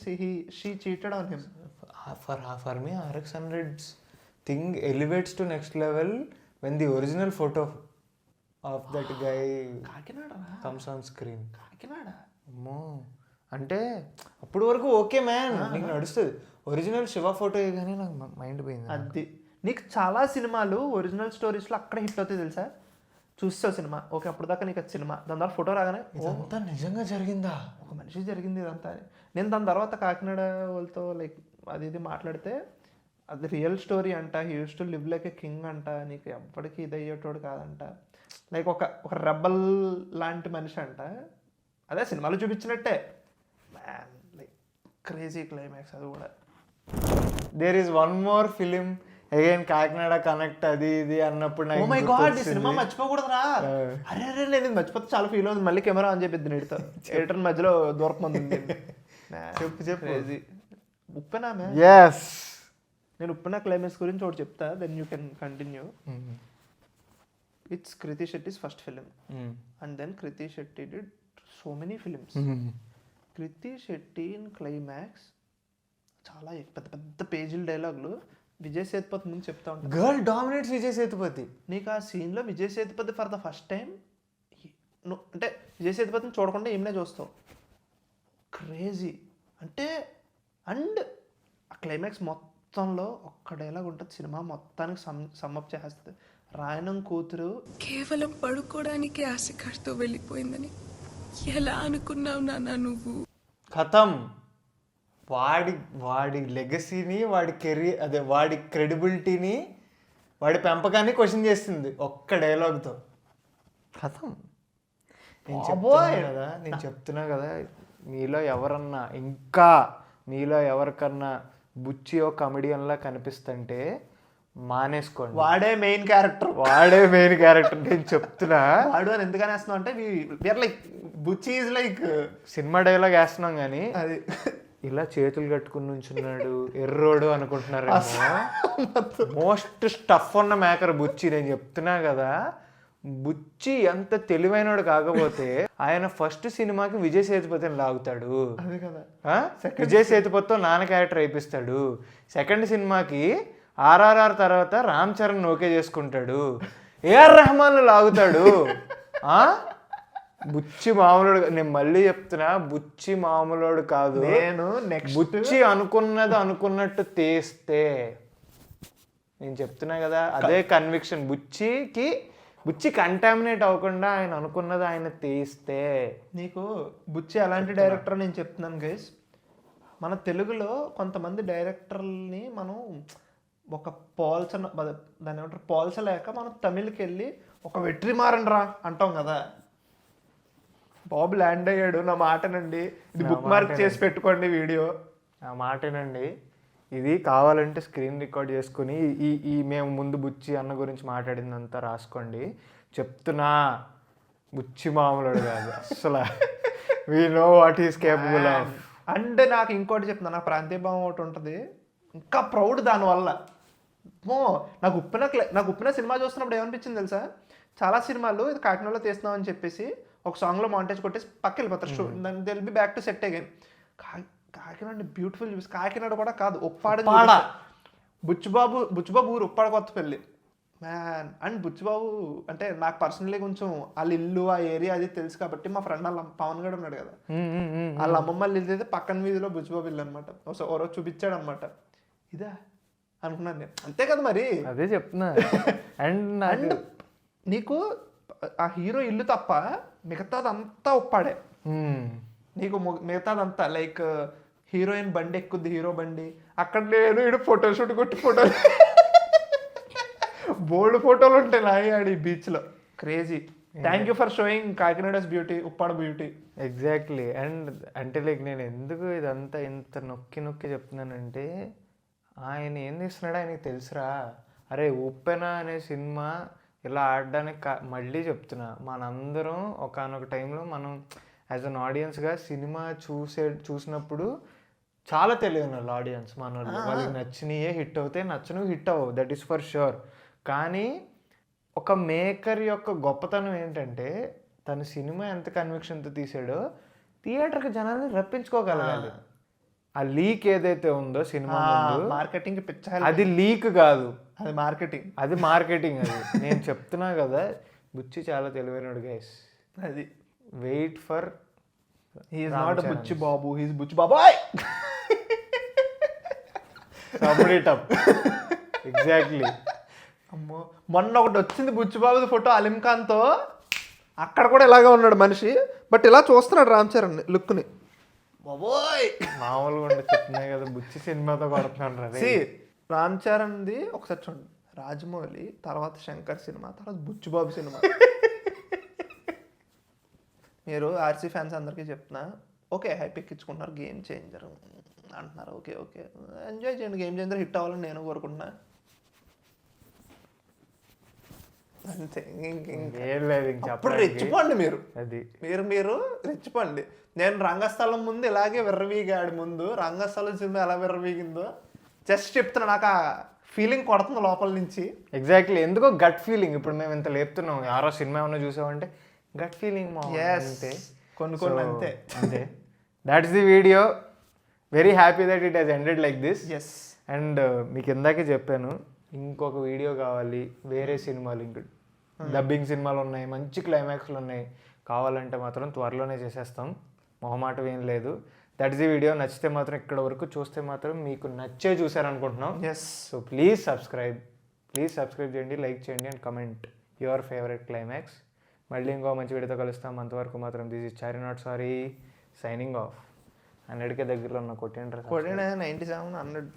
She cheated on him. For me RX-100's thing elevates to next level when the original photo of that guy comes on screen. Kakinada అమ్మో, అంటే అప్పుడు వరకు ఓకే మ్యాన్, నీకు నడుస్తుంది. ఒరిజినల్ శివ ఫోటో కానీ నాకు మైండ్ పోయింది. అది నీకు చాలా సినిమాలు ఒరిజినల్ స్టోరీస్లో అక్కడ హిట్ అవుతాయి తెలుసా. చూస్తావు సినిమా, ఓకే అప్పుడు దాకా నీకు సినిమా, దాని తర్వాత ఫోటో రాగానే ఇదంతా నిజంగా జరిగిందా, ఒక మనిషి జరిగింది ఇదంతా అని. నేను దాని తర్వాత కాకినాడ వాళ్ళతో లైక్ అది ఇది మాట్లాడితే అది రియల్ స్టోరీ అంట. He use to live like a king అంట. నీకు ఎప్పటికీ ఇది అయ్యేటోడు కాదంట. లైక్ ఒక రెబల్ లాంటి మనిషి అంట. అదే సినిమాలో చూపించినట్టే మ్యాన్, లైక్ క్రేజీ క్లైమాక్స్. అది కూడా there is one more film again Kakinada connect అది ఇది అన్నప్పుడు ఓ మై గాడ్, ఈ సినిమా మర్చిపోకూడదురా. అరే నేను మర్చిపోతే చాలా ఫీల్ అవుతుంది. మళ్ళీ కెమెరా ఆన్ చెప్పిద్ది నీటితో. ఎడిటర్ మధ్యలో దూరం ఉంది. చెప్పు ఉప్పెనా మ్యామ్. yes నేను ఉప్పెన క్లైమాక్స్ గురించి ఒకటి చెప్తా, then you can continue. It's Krithi Shetty's first film and then Krithi Shetty did so many films. Krithi Shetty in climax చాలా పెద్ద పెద్ద పేజీల డైలాగులు. విజయ్ సేతుపతి ముందు చెప్తా ఉంటాను, గర్ల్ డామినేట్స్ విజయ్ సేతుపతి. నీకు ఆ సీన్లో Vijay Sethupathi for the first time అంటే విజయ్ సేతుపతిని చూడకుండా ఏమైనా చూస్తావు. క్రేజీ అంటే. అండ్ ఆ క్లైమాక్స్ మొత్తంలో ఒక్క డైలాగ్ ఉంటుంది, సినిమా మొత్తానికి సమ్మప్ చేస్తుంది. రాయనం కూతురు కేవలం పడుకోవడానికి ఆశ కడుతూ వెళ్ళిపోయిందని ఎలా అనుకున్నావు నాన్న నువ్వు? ఖతం. వాడి లెగసీని, వాడి కెరీర్, అదే వాడి క్రెడిబిలిటీని, వాడి పెంపకాన్ని క్వశ్చన్ చేస్తుంది ఒక్క డైలాగ్తో. ఖతం. నేను చెప్తున్నా కదా మీలో ఎవరన్నా ఇంకా మీలో ఎవరికన్నా బుచ్చి ఓ కమెడియన్లా కనిపిస్తుంటే మానేసుకోండి. వాడే మెయిన్ క్యారెక్టర్. నేను చెప్తున్నా. వాడు అని ఎందుకని వేస్తున్నాం అంటే we are like Buchi is like cinema dialogue వేస్తున్నాం కానీ అది ఇలా చేతులు కట్టుకుని నుంచున్నాడు ఎర్రోడు అనుకుంటున్నారు. మోస్ట్ స్టఫ్ ఉన్న మేకర్ బుచ్చి. నేను చెప్తున్నా కదా, బుచ్చి ఎంత తెలివైనడు కాకపోతే ఆయన ఫస్ట్ సినిమాకి విజయ్ సేతుపతిని లాగుతాడు. అదే కదా, విజయ్ సేతుపతితో నాన్న క్యారెక్టర్ అయిపిస్తాడు. సెకండ్ సినిమాకి RRR తర్వాత రామ్ చరణ్ ఓకే చేసుకుంటాడు. AR రెహమాన్ లాగుతాడు. బుచ్చి మామూలుడు. నేను మళ్ళీ చెప్తున్నా, బుచ్చి మామూలుడు కాదు. నేను బుచ్చి అనుకున్నట్టు తీస్తే, నేను చెప్తున్నా కదా అదే కన్విక్షన్. బుచ్చి కంటామినేట్ అవ్వకుండా ఆయన అనుకున్నది ఆయన తీస్తే. నీకు బుచ్చి అలాంటి డైరెక్టర్ నేను చెప్తున్నాను గైస్. మన తెలుగులో కొంతమంది డైరెక్టర్ని మనం ఒక దాన్ని ఏమంటారు పోల్చలేక మనం తమిళ్కి వెళ్ళి ఒక వెట్రిమారన్ రా అంటాం కదా. బాబు ల్యాండ్ అయ్యాడు, నా మాటనండి, ఇది బుక్ మార్క్ చేసి పెట్టుకోండి వీడియో. ఆ మాటేనండి, ఇది కావాలంటే స్క్రీన్ రికార్డ్ చేసుకుని ఈ మేము ముందు బుచ్చి అన్న గురించి మాట్లాడిందంతా రాసుకోండి. చెప్తున్నా, బుచ్చి మామూలు కాదు అసలు. We know what is capable of. And నాకు ఇంకోటి చెప్తున్నా, నాకు ప్రాంతీయ భావం ఒకటి ఉంటుంది, ఇంకా ప్రౌడ్ దానివల్ల. నాకు ఉప్పిన సినిమా చూస్తున్నప్పుడు ఏమనిపించింది తెలుసా, చాలా సినిమాలు ఇది కాకినాడలో తీస్తున్నాం అని చెప్పేసి ఒక సాంగ్లో మాంటేజ్ కొట్టేసి పక్క వెళ్ళిపోతారు, దాన్ని it'll be back to set again. Kakinada beautiful చూసి, కాకినాడ కూడా కాదు ఉప్పాడ, బుచ్చిబాబు ఊరు ఉప్పాడ కొత్తపల్లి మ్యాన్. అండ్ బుచ్చిబాబు అంటే నాకు పర్సనలీ కొంచెం వాళ్ళ ఇల్లు ఆ ఏరియా అది తెలుసు కాబట్టి, మా ఫ్రెండ్ వాళ్ళ పవన్ గడు ఉన్నాడు కదా, వాళ్ళ అమ్మమ్మ వాళ్ళ ఇల్లు అయితే పక్కన వీధిలో బుచ్చిబాబు ఇల్లు అనమాట. ఓరో చూపించాడు అనమాట. ఇదా అనుకున్నాను నేను, అంతే కదా మరి, అదే చెప్తున్నా. అండ్ నీకు ఆ హీరో ఇల్లు తప్ప మిగతాదంతా ఉప్పాడే. నీకు మిగతాదంతా లైక్ హీరోయిన్ బండి ఎక్కుద్ది, హీరో బండి అక్కడ లేదు, ఇడు ఫోటోషూట్ కొట్టి ఫోటోలు బోల్డ్ ఫోటోలు ఉంటాయి నాయాడి బీచ్లో. Crazy. Thank you for showing Kakinada's beauty, Uppada beauty. Exactly. And అంటే లైక్ నేను ఎందుకు ఇదంతా ఇంత నొక్కి చెప్తున్నానంటే, ఆయన ఏం తీస్తున్నాడో ఆయనకి తెలుసురా. అరే ఉప్పెన అనే సినిమా ఇలా ఆడడానికి మళ్ళీ చెప్తున్నా, మనందరం ఒకానొక టైంలో మనం యాజ్ అన్ ఆడియన్స్గా సినిమా చూసినప్పుడు చాలా తెలియదు వాళ్ళు ఆడియన్స్, మన వాళ్ళకి నచ్చినయే హిట్ అవుతాయి, నచ్చనివి హిట్ అవ్వవు, దట్ ఈస్ ఫర్ ష్యూర్. కానీ ఒక మేకర్ యొక్క గొప్పతనం ఏంటంటే, తన సినిమా ఎంత కన్విక్షన్తో తీసాడో థియేటర్కి జనాన్ని రప్పించుకోగలగాలి. ఆ లీక్ ఏదైతే ఉందో సినిమా మార్కెటింగ్ అది లీక్ కాదు, అది మార్కెటింగ్. అది మార్కెటింగ్. అది నేను చెప్తున్నా కదా, బుచ్చి చాలా తెలివైనడు గైస్. అది wait for, he's not Buchi Babu, he's బుచ్చి బాబాయ్. ఎగ్జాక్ట్లీ. అమ్మో, మొన్న ఒకటి వచ్చింది బుచ్చిబాబుది ఫోటో అలీం ఖాన్తో, అక్కడ కూడా ఇలాగే ఉన్నాడు మనిషి, బట్ ఇలా చూస్తున్నాడు రామ్ చరణ్ లుక్ని. బాబోయ్ మామూలుగా ఉండే చెప్తున్నాయి కదా, బుచ్చి సినిమాతో కొడుతున్నాడు. రామ్ చరణ్ది ఒకసారి చూడండి, రాజమౌళి తర్వాత శంకర్ సినిమా తర్వాత బుచ్చిబాబు సినిమా. మీరు ఆర్సీ ఫ్యాన్స్ అందరికీ చెప్తున్నా, ఓకే హైప్ ఎక్కించుకుంటున్నారు, గేమ్ చేంజర్ అంటున్నారు, ఓకే ఓకే ఎంజాయ్ చేయండి, గేమ్ చేంజర్ హిట్ అవ్వాలని నేను కోరుకుంటున్నా. అంతే, అప్పుడు రెచ్చిపోండి మీరు, అది మీరు రెచ్చిపోండి. నేను రంగస్థలం ముందు ఇలాగే విర్రవీగాడు, ముందు రంగస్థలం సినిమా ఎలా విర్రవీగిందో జస్ట్ చెప్తున్నా, నాకు ఆ ఫీలింగ్ కొడుతుంది లోపల నుంచి. ఎగ్జాక్ట్లీ. ఎందుకో గట్ ఫీలింగ్. ఇప్పుడు మేము ఇంత లేపుతున్నాం, యారో సినిమా ఏమన్నా చూసామంటే గట్ ఫీలింగ్ అంతే, కొన్ని అంతే అంతే. That's the video. Very happy that it has ended like this. Yes. And మీకు ఇందాకే చెప్పాను, ఇంకొక వీడియో కావాలి, వేరే సినిమాలు ఇంక డబ్బింగ్ సినిమాలు ఉన్నాయి, మంచి క్లైమాక్స్లు ఉన్నాయి, కావాలంటే మాత్రం త్వరలోనే చేసేస్తాం, మొహమాటం ఏం లేదు. That's the video. నచ్చితే మాత్రం ఇక్కడ వరకు చూస్తే మాత్రం మీకు నచ్చే చూసారనుకుంటున్నాం. ఎస్. సో ప్లీజ్ సబ్స్క్రైబ్ చేయండి, లైక్ చేయండి and comment your favourite climax. మళ్ళీ ఇంకో మంచి వీడియోతో కలుస్తాం. అంతవరకు మాత్రం this is Chari not sorry signing off. 100కే దగ్గరలో ఉన్న కొట్టేంటారు, 97 100